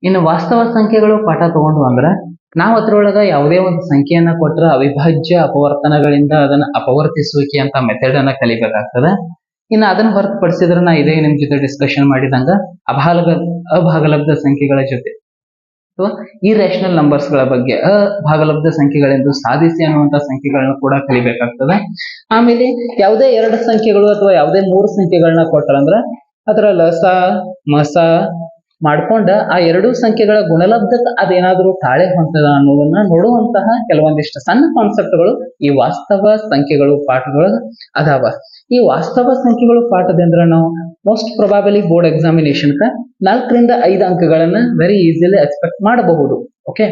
ಇನ್ನು ವಾಸ್ತವ ಸಂಖ್ಯೆಗಳು ಪಾಠ ತಗೊಂಡು ಅಂದ್ರ ನಾವು ಅದ್ರೊಳಗ ಯಾವುದೇ ಒಂದು ಸಂಖ್ಯೆಯನ್ನ ಕೊಟ್ರ ಅವಿಭಾಜ್ಯ ಅಪವರ್ತನಗಳಿಂದ ಅದನ್ನ ಅಪವರ್ತಿಸುವಿಕೆ ಅಂತ ಮೆಥಡ್ ಅನ್ನ ಕಲಿಬೇಕಾಗ್ತದ. ಇನ್ನು ಅದನ್ನ ಹೊರತುಪಡಿಸಿದ್ರೆ ನಾ ಇದೇ ನಿಮ್ ಜೊತೆ ಡಿಸ್ಕಷನ್ ಮಾಡಿದಂಗ ಅಭಾಗಲಬ್ಧ ಸಂಖ್ಯೆಗಳ ಜೊತೆ ಅಥವಾ ಇರ್ಯಾಷನಲ್ ನಂಬರ್ಸ್ ಗಳ ಬಗ್ಗೆ ಅಭಾಗಲಬ್ಧ ಸಂಖ್ಯೆಗಳೆಂದು ಸಾಧಿಸಿ ಅನ್ನುವಂತ ಸಂಖ್ಯೆಗಳನ್ನ ಕೂಡ ಕಲಿಬೇಕಾಗ್ತದೆ. ಆಮೇಲೆ ಯಾವುದೇ ಎರಡು ಸಂಖ್ಯೆಗಳು ಅಥವಾ ಯಾವುದೇ ಮೂರು ಸಂಖ್ಯೆಗಳನ್ನ ಕೊಟ್ಟರಂದ್ರ ಅದರ ಲಸ ಮಸ ಮಾಡ್ಕೊಂಡ ಆ ಎರಡೂ ಸಂಖ್ಯೆಗಳ ಗುಣಲಬ್ಧಕ್ಕೆ ಅದೇನಾದ್ರೂ ತಾಳೆ ಹೊಂತದ ಅನ್ನೋದನ್ನ ನೋಡುವಂತಹ ಕೆಲವೊಂದಿಷ್ಟು ಸಣ್ಣ ಕಾನ್ಸೆಪ್ಟ್ಗಳು ಈ ವಾಸ್ತವ ಸಂಖ್ಯೆಗಳು ಪಾಠಗಳು ಅದಾವ. ಈ ವಾಸ್ತವ ಸಂಖ್ಯೆಗಳು ಪಾಠದಿಂದ ನಾವು ಮೋಸ್ಟ್ ಪ್ರೊಬಾಬಲಿ ಬೋರ್ಡ್ ಎಕ್ಸಾಮಿನೇಷನ್ 4ರಿಂದ 5 ಅಂಕಗಳನ್ನ ವೆರಿ ಈಸಿಲಿ ಎಕ್ಸ್ಪೆಕ್ಟ್ ಮಾಡಬಹುದು. ಓಕೆ,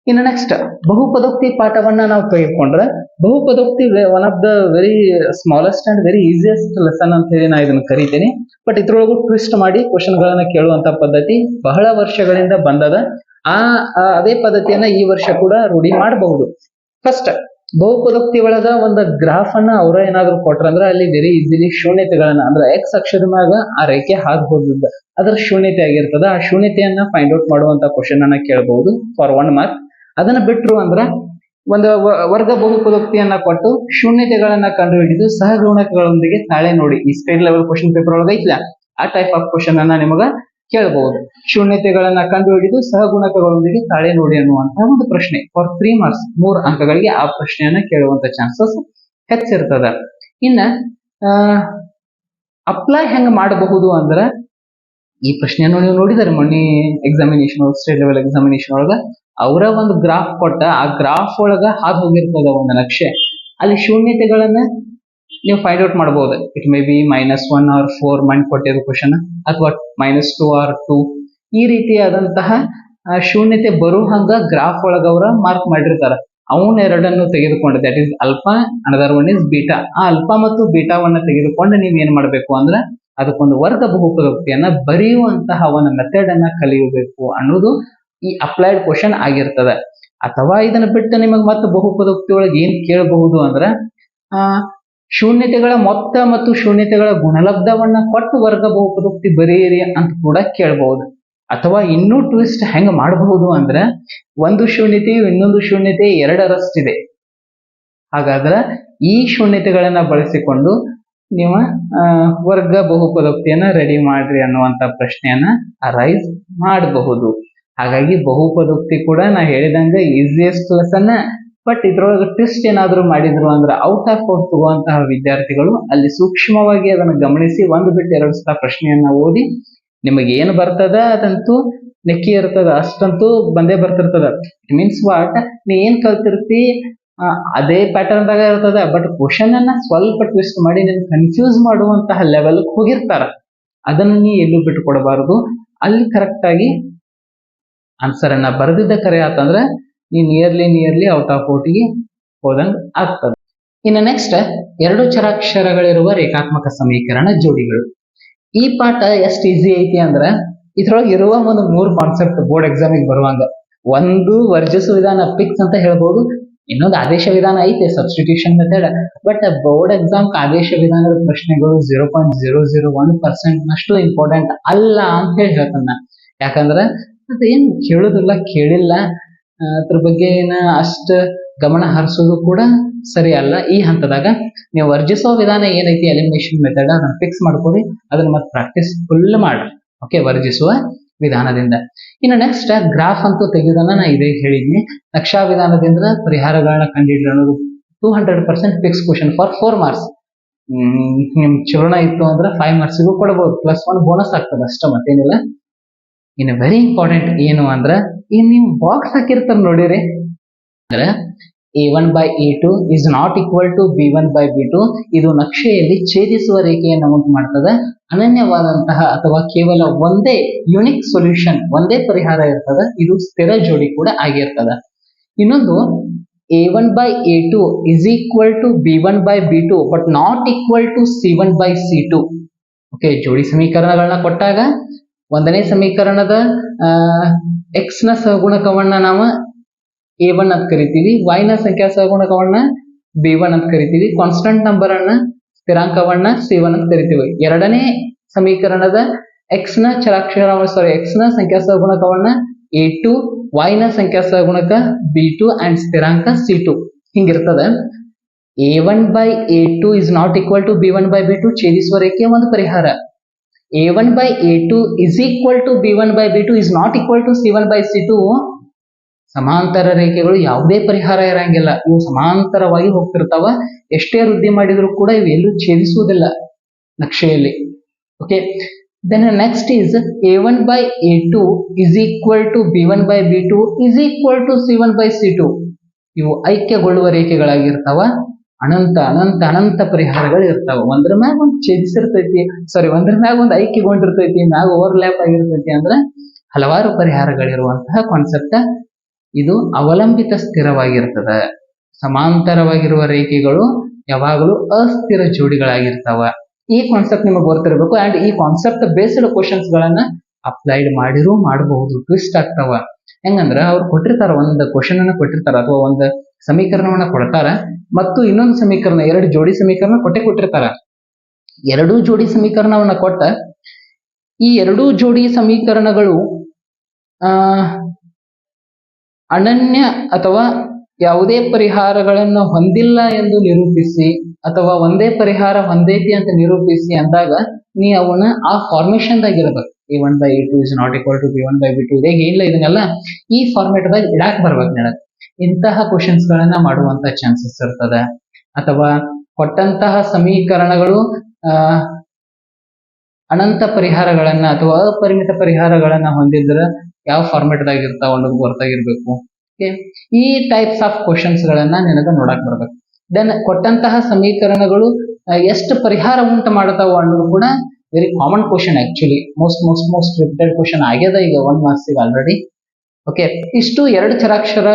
ಇನ್ನು ನೆಕ್ಸ್ಟ್ ಬಹುಪದೋಕ್ತಿ ಪಾಠವನ್ನ ನಾವು ತೆಗೆದುಕೊಂಡ್ರೆ ಬಹುಪದೋಕ್ತಿ one of the very smallest and very easiest lesson ಅಂತ ಹೇಳಿ ನಾ ಇದನ್ನ ಕರಿತೀನಿ. ಬಟ್ ಇದ್ರೊಳಗೂ ಟ್ವಿಸ್ಟ್ ಮಾಡಿ ಕ್ವಶನ್ ಗಳನ್ನ ಕೇಳುವಂತ ಪದ್ಧತಿ ಬಹಳ ವರ್ಷಗಳಿಂದ ಬಂದದ. ಅದೇ ಪದ್ಧತಿಯನ್ನ ಈ ವರ್ಷ ಕೂಡ ರೂಢಿ ಮಾಡಬಹುದು. ಫಸ್ಟ್ ಬಹುಪದೋಕ್ತಿ ಒಳಗ ಒಂದು ಗ್ರಾಫ್ ಅನ್ನ ಅವರ ಏನಾದ್ರು ಕೊಟ್ರಂದ್ರ ಅಲ್ಲಿ ವೆರಿ ಈಸಿಲಿ ಶೂನ್ಯತೆಗಳನ್ನ ಅಂದ್ರೆ ಎಕ್ಸ್ ಅಕ್ಷದ ಮ್ಯಾಗ ಆ ರೇಖೆ ಹಾದು ಹೋಗಿದ್ದ ಅದ್ರ ಶೂನ್ಯತೆ ಆಗಿರ್ತದ. ಆ ಶೂನ್ಯತೆಯನ್ನ ಫೈಂಡ್ ಔಟ್ ಮಾಡುವಂತ ಕ್ವಶನ್ ಅನ್ನ ಕೇಳಬಹುದು ಫಾರ್ 1 ಮಾರ್ಕ್. ಅದನ್ನ ಬಿಟ್ರು ಅಂದ್ರ ಒಂದು ವರ್ಗ ಬಹುಪದೋಕ್ತಿಯನ್ನ ಕೊಟ್ಟು ಶೂನ್ಯತೆಗಳನ್ನ ಕಂಡುಹಿಡಿದು ಸಹಗುಣಕಗಳೊಂದಿಗೆ ತಾಳೆ ನೋಡಿ. ಈ ಸ್ಟೇಟ್ ಲೆವೆಲ್ ಕ್ವಶನ್ ಪೇಪರ್ ಒಳಗ ಐತ್ಲ ಆ ಟೈಪ್ ಆಫ್ ಕ್ವಶನ್ ಅನ್ನ ನಿಮಗ ಕೇಳಬಹುದು. ಶೂನ್ಯತೆಗಳನ್ನ ಕಂಡುಹಿಡಿದು ಸಹಗುಣಕಗಳೊಂದಿಗೆ ತಾಳೆ ನೋಡಿ ಅನ್ನುವಂತಹ ಒಂದು ಪ್ರಶ್ನೆ ಫಾರ್ 3 ಮಾರ್ಕ್ಸ್ 3 ಅಂಕಗಳಿಗೆ ಆ ಪ್ರಶ್ನೆಯನ್ನ ಕೇಳುವಂತ ಚಾನ್ಸಸ್ ಹೆಚ್ಚಿರ್ತದ. ಇನ್ನ ಅಪ್ಲೈ ಹೆಂಗ್ ಮಾಡಬಹುದು ಅಂದ್ರ ಈ ಪ್ರಶ್ನೆಯನ್ನು ನೀವು ನೋಡಿದಾರೆ ಮೊನ್ನೆ ಎಕ್ಸಾಮಿನೇಷನ್ ಸ್ಟೇಟ್ ಲೆವೆಲ್ ಎಕ್ಸಾಮಿನೇಷನ್ ಒಳಗ ಅವರ ಒಂದು ಗ್ರಾಫ್ ಕೊಟ್ಟ ಆ ಗ್ರಾಫ್ ಒಳಗ ಹಾದು ಹೋಗಿರ್ತದ ಒಂದು ನಕ್ಷೆ. ಅಲ್ಲಿ ಶೂನ್ಯತೆಗಳನ್ನ ನೀವು ಫೈಂಡ್ ಔಟ್ ಮಾಡಬಹುದು. It may B -1 or 4 mind ಕೊಟ್ಟಿರೋ ಕ್ವಶನ್ ಅಥವಾ -2 or 2 ಈ ರೀತಿಯಾದಂತಹ ಶೂನ್ಯತೆ ಬರೋ ಹಂಗ ಗ್ರಾಫ್ ಒಳಗ ಅವರ ಮಾರ್ಕ್ ಮಾಡಿರ್ತಾರ. ಅವನ್ ಎರಡನ್ನು ತೆಗೆದುಕೊಂಡು that is alpha another one is beta. ಆ ಅಲ್ಫಾ ಮತ್ತು ಬೀಟಾವನ್ನ ತೆಗೆದುಕೊಂಡು ನೀವ್ ಏನ್ ಮಾಡ್ಬೇಕು ಅಂದ್ರ ಅದಕ್ಕೊಂದು ವರ್ಗ ಬಹುಪದೋಕ್ತಿಯನ್ನ ಬರೆಯುವಂತಹ ಒಂದು ಮೆಥಡ್ ಅನ್ನ ಕಲಿಯಬೇಕು ಅನ್ನೋದು ಈ ಅಪ್ಲೈಡ್ ಕ್ವಶನ್ ಆಗಿರ್ತದ. ಅಥವಾ ಇದನ್ನ ಬಿಟ್ಟು ನಿಮಗ್ ಮತ್ತೆ ಬಹುಪದೋಕ್ತಿ ಒಳಗೆ ಏನ್ ಕೇಳಬಹುದು ಅಂದ್ರ ಶೂನ್ಯತೆಗಳ ಮೊತ್ತ ಮತ್ತು ಶೂನ್ಯತೆಗಳ ಗುಣಲಬ್ಧವನ್ನ ಕೊಟ್ಟು ವರ್ಗ ಬಹುಪದೋಕ್ತಿ ಬರೆಯಿರಿ ಅಂತ ಕೂಡ ಕೇಳಬಹುದು. ಅಥವಾ ಇನ್ನೂ ಟ್ವಿಸ್ಟ್ ಹೆಂಗ್ ಮಾಡಬಹುದು ಅಂದ್ರೆ ಒಂದು ಶೂನ್ಯತೆಯು ಇನ್ನೊಂದು ಶೂನ್ಯತೆ 2ರಷ್ಟಿದೆ. ಹಾಗಾದ್ರೆ ಈ ಶೂನ್ಯತೆಗಳನ್ನ ಬಳಸಿಕೊಂಡು ನೀವು ವರ್ಗ ಬಹುಪದೋಕ್ತಿಯನ್ನ ರೆಡಿ ಮಾಡ್ರಿ ಅನ್ನುವಂತ ಪ್ರಶ್ನೆಯನ್ನ ರೈಸ್ ಮಾಡಬಹುದು. ಹಾಗಾಗಿ ಬಹುಪದೋಕ್ತಿ ಕೂಡ ನಾ ಹೇಳಿದಂಗ ಈಸಿಯೆಸ್ಟ್ ಲೆಸನ್. ಬಟ್ ಇದ್ರೊಳಗೆ ಟ್ವಿಸ್ಟ್ ಏನಾದ್ರು ಮಾಡಿದ್ರು ಅಂದ್ರೆ ಔಟ್ ಆಫ್ ಔಟ್ ತಗುವಂತಹ ವಿದ್ಯಾರ್ಥಿಗಳು ಅಲ್ಲಿ ಸೂಕ್ಷ್ಮವಾಗಿ ಅದನ್ನ ಗಮನಿಸಿ ಒಂದು ಬಿಟ್ಟು 2 ಸಲ ಪ್ರಶ್ನೆಯನ್ನ ಓದಿ ನಿಮಗೆ ಏನ್ ಬರ್ತದ ಅದಂತೂ ನೆಕ್ಕಿ ಇರ್ತದ, ಅಷ್ಟಂತೂ ಬಂದೇ ಬರ್ತಿರ್ತದ. ಇಟ್ ಮೀನ್ಸ್ ವಾಟ್ ನೀ ಏನ್ ಕಲ್ತಿರ್ತಿ ಅದೇ ಪ್ಯಾಟರ್ನ್ ದಾಗ ಇರ್ತದ. ಬಟ್ ಕ್ವಶನ್ ಅನ್ನ ಸ್ವಲ್ಪ ಟ್ವಿಸ್ಟ್ ಮಾಡಿ ನಿನ್ ಕನ್ಫ್ಯೂಸ್ ಮಾಡುವಂತಹ ಲೆವೆಲ್ ಹೋಗಿರ್ತಾರ. ಅದನ್ನ ನೀ ಎಲ್ಲೂ ಬಿಟ್ಟು ಕೊಡಬಾರದು. ಅಲ್ಲಿ ಕರೆಕ್ಟ್ ಆಗಿ ಆನ್ಸರ್ ಅನ್ನ ಬರೆದಿದ್ದ ಕರೆ ಆತಂದ್ರ ನೀ ನಿಯರ್ಲಿ ಔಟ್ ಆಫ್ ಔಟ್ಗೆ ಹೋದಂಗ ಆಗ್ತದೆ. ಇನ್ನು ನೆಕ್ಸ್ಟ್ 2 ಚರಾಕ್ಷರಗಳಿರುವ ರೇಖಾತ್ಮಕ ಸಮೀಕರಣ ಜೋಡಿಗಳು. ಈ ಪಾಠ ಎಷ್ಟು ಈಸಿ ಐತಿ ಅಂದ್ರ ಇದ್ರೊಳಗೆ ಇರುವ ಒಂದು 3 ಕಾನ್ಸೆಪ್ಟ್ ಬೋರ್ಡ್ ಎಕ್ಸಾಮಿಗೆ ಬರುವಂಗ. ಒಂದು ವರ್ಜಿಸುವ ವಿಧಾನ ಫಿಕ್ಸ್ ಅಂತ ಹೇಳ್ಬೋದು, ಇನ್ನೊಂದು ಆದೇಶ ವಿಧಾನ ಐತೆ substitution method. But board exam ಆದೇಶ ವಿಧಾನದ ಪ್ರಶ್ನೆಗಳು 0.001% ನಷ್ಟು ಇಂಪಾರ್ಟೆಂಟ್ ಅಲ್ಲ ಅಂತ ಹೇಳಿ ಹೇಳ್ತಾನ. ಯಾಕಂದ್ರ ಅದೇನ್ ಕೇಳೋದಿಲ್ಲ, ಕೇಳಿಲ್ಲ, ಅದ್ರ ಬಗ್ಗೆ ಏನ ಅಷ್ಟ ಗಮನ ಹರಿಸೋದು ಕೂಡ ಸರಿ ಅಲ್ಲ. ಈ ಹಂತದಾಗ ನೀವು ವರ್ಜಿಸುವ ವಿಧಾನ ಏನೈತಿ ಎಲಿಮಿನೇಷನ್ ಮೆಥಡ್ ಅದನ್ನ ಫಿಕ್ಸ್ ಮಾಡ್ಕೊಡಿ, ಅದನ್ನ ಮತ್ತೆ ಪ್ರಾಕ್ಟೀಸ್ ಫುಲ್ ಮಾಡ್ರಿ. ಓಕೆ, ವರ್ಜಿಸುವ ವಿಧಾನದಿಂದ. ಇನ್ನು ನೆಕ್ಸ್ಟ್ ಗ್ರಾಫ್ ಅಂತೂ ತೆಗೆಯೋದನ್ನ ನಾ ಇದೇ ಹೇಳಿದ್ನಿ. ನಕ್ಷಾ ವಿಧಾನದಿಂದ ಪರಿಹಾರಗಳನ್ನ ಕಂಡುಹಿಡಿಯೋದು ಅನ್ನೋದು 200% ಫಿಕ್ಸ್ ಕ್ವಶನ್ ಫಾರ್ 4 ಮಾರ್ಕ್ಸ್. ನಿಮ್ ಚಲೋಣ ಇತ್ತು ಅಂದ್ರೆ 5 ಮಾರ್ಕ್ಸಿಗೂ ಕೊಡಬಹುದು, +1 ಬೋನಸ್ ಆಗ್ತದೆ ಅಷ್ಟ, ಮತ್ತೇನಿಲ್ಲ. ಇನ್ನು ವೆರಿ ಇಂಪಾರ್ಟೆಂಟ್ ಏನು ಅಂದ್ರ ಈ ನೀವು ಬಾಕ್ಸ್ ಹಾಕಿರ್ತಾರ ನೋಡಿರಿ, ಅಂದ್ರೆ A1/A2 is not equal to B1/B2. ಇದು ನಕ್ಷೆಯಲ್ಲಿ ಛೇದಿಸುವ ರೇಖೆಯನ್ನು ಉಂಟು ಮಾಡ್ತದೆ. ಅನನ್ಯವಾದಂತಹ ಅಥವಾ ಕೇವಲ ಒಂದೇ ಯುನಿಕ್ ಸೊಲ್ಯೂಷನ್, ಒಂದೇ ಪರಿಹಾರ ಇರ್ತದ. ಇದು ಸ್ಥಿರ ಜೋಡಿ ಕೂಡ ಆಗಿರ್ತದ. ಇನ್ನೊಂದು A1/A2 is equal to B1/B2 but not equal to C1/C2. Okay, ಜೋಡಿ ಸಮೀಕರಣಗಳನ್ನ ಕೊಟ್ಟಾಗ ಒಂದನೇ ಸಮೀಕರಣದ ಎಕ್ಸ್ ನ ಸಹಗುಣಕವನ್ನ ನಾವು A1 ಅಂತ ಕರಿತೀವಿ, y ನ ಸಂಖ್ಯಾ ಸಹಗುಣಕವನ್ನ B1 ಅಂತ ಕರಿತೀವಿ, ಕಾನ್ಸ್ಟಂಟ್ ನಂಬರ್ ಅನ್ನ ಸ್ಥಿರಾಂಕವನ್ನ C1 ಅಂತ ಕರಿತೀವಿ. ಎರಡನೇ ಸಮೀಕರಣದ ಎಕ್ಸ್ ನ ಚರಾಕ್ಷರ ಎಕ್ಸ್ ನ ಸಂಖ್ಯಾ ಸಹಗುಣಕವನ್ನ a2, y ನ ಸಂಖ್ಯಾ ಸಹಗುಣಕ b2 ಅಂಡ್ ಸ್ಥಿರಾಂಕ c2 ಹಿಂಗಿರ್ತದ. a1 by a2 is not equal to b1 by b2 ಛೇದಿಸುವ ರೇಖೆಯ ಒಂದು ಪರಿಹಾರ. a1 by a2 is equal to b1 by b2 is not equal to c1 by c2 ಸಮಾಂತರ ರೇಖೆಗಳು ಯಾವುದೇ ಪರಿಹಾರ ಇರಂಗಿಲ್ಲ. ಇವು ಸಮಾಂತರವಾಗಿ ಹೋಗ್ತಿರ್ತಾವ. ಎಷ್ಟೇ ವೃದ್ಧಿ ಮಾಡಿದ್ರು ಕೂಡ ಇವು ಎಲ್ಲೂ ಛೇದಿಸುವುದಿಲ್ಲ ನಕ್ಷೆಯಲ್ಲಿ. Okay, then next is a1 by a2 is equal to b1 by b2 is equal to c1 by c2 ಇವು ಐಕ್ಯಗೊಳ್ಳುವ ರೇಖೆಗಳಾಗಿರ್ತಾವ. ಅನಂತ ಅನಂತ ಅನಂತ ಪರಿಹಾರಗಳು ಇರ್ತಾವ. ಒಂದ್ರ ಮ್ಯಾಗ ಒಂದು ಛೇದಿಸಿರ್ತೈತಿ, ಒಂದ್ರ ಮ್ಯಾಗ ಒಂದು ಐಕ್ಯಗೊಂಡಿರ್ತೈತಿ, ಮ್ಯಾಗ ಓವರ್ಲ್ಯಾಪ್ ಆಗಿರ್ತೈತಿ. ಅಂದ್ರೆ ಹಲವಾರು ಪರಿಹಾರಗಳಿರುವಂತಹ ಕಾನ್ಸೆಪ್ಟ್ ಇದು. ಅವಲಂಬಿತ ಸ್ಥಿರವಾಗಿರ್ತದ. ಸಮಾಂತರವಾಗಿರುವ ರೇಖೆಗಳು ಯಾವಾಗಲೂ ಅಸ್ಥಿರ ಜೋಡಿಗಳಾಗಿರ್ತಾವ. ಈ ಕಾನ್ಸೆಪ್ಟ್ ನಿಮಗೆ ಗೊತ್ತಿರಬೇಕು. ಅಂಡ್ ಈ ಕಾನ್ಸೆಪ್ಟ್ ಬೇಸ್ಡ್ ಕ್ವಶನ್ಸ್ ಗಳನ್ನ ಅಪ್ಲೈಡ್ ಮಾಡಬಹುದು. ಟ್ವಿಸ್ಟ್ ಆಗ್ತಾವ. ಹೆಂಗಂದ್ರ ಅವ್ರು ಕೊಟ್ಟಿರ್ತಾರ, ಒಂದು ಕ್ವಶನ್ ಅನ್ನ ಕೊಟ್ಟಿರ್ತಾರ ಅಥವಾ ಒಂದು ಸಮೀಕರಣವನ್ನ ಕೊಡ್ತಾರ ಮತ್ತು ಇನ್ನೊಂದು ಸಮೀಕರಣ, ಎರಡು ಜೋಡಿ ಸಮೀಕರಣ ಕೊಟ್ಟಿರ್ತಾರ. ಎರಡೂ ಜೋಡಿ ಸಮೀಕರಣವನ್ನ ಕೊಟ್ಟ ಈ ಎರಡೂ ಜೋಡಿ ಸಮೀಕರಣಗಳು ಅನನ್ಯ ಅಥವಾ ಯಾವುದೇ ಪರಿಹಾರಗಳನ್ನು ಹೊಂದಿಲ್ಲ ಎಂದು ನಿರೂಪಿಸಿ ಅಥವಾ ಒಂದೇ ಪರಿಹಾರ ಹೊಂದೈತಿ ಅಂತ ನಿರೂಪಿಸಿ ಅಂದಾಗ ನೀ ಅವನ್ನ ಆ ಫಾರ್ಮೇಶನ್ ದಾಗ ಇರಬೇಕು. a1 by a2 is not equal to b1 by b2 ಇದೇ ಏನಿಲ್ಲ, ಇದನ್ನೆಲ್ಲ ಈ ಫಾರ್ಮೇಟ್ ದಾಗ ಇಡಾಕ್ ಬರ್ಬೇಕು ನನಗೆ. ಇಂತಹ ಕ್ವಶನ್ಸ್ ಗಳನ್ನ ಮಾಡುವಂತ ಚಾನ್ಸಸ್ ಇರ್ತದೆ. ಅಥವಾ ಕೊಟ್ಟಂತಹ ಸಮೀಕರಣಗಳು ಅನಂತ ಪರಿಹಾರಗಳನ್ನ ಅಥವಾ ಅಪರಿಮಿತ ಪರಿಹಾರಗಳನ್ನ ಹೊಂದಿದ್ರ ಯಾವ ಫಾರ್ಮೇಟ್ ದಾಗ ಇರ್ತಾವ ಅನ್ನೋದು ಗೊತ್ತಾಗಿರ್ಬೇಕು. ಈ ಟೈಪ್ಸ್ ಆಫ್ ಕ್ವಶನ್ಸ್ ಗಳನ್ನ ನಿನಗ ನೋಡಕ್ ಬರ್ಬೇಕು. ದೆನ್ ಕೊಟ್ಟಂತಹ ಸಮೀಕರಣಗಳು ಎಷ್ಟು ಪರಿಹಾರ ಉಂಟು ಮಾಡ್ತಾವ ಅನ್ನೋದು ಕೂಡ very common question. Actually most repeated question ಆಗ್ಯದ ಈಗ 1 ಮಾರ್ಕ್ಸ್ ಆಲ್ರೆಡಿ. ಓಕೆ, ಇಷ್ಟು ಎರಡು ಚರಾಕ್ಷರ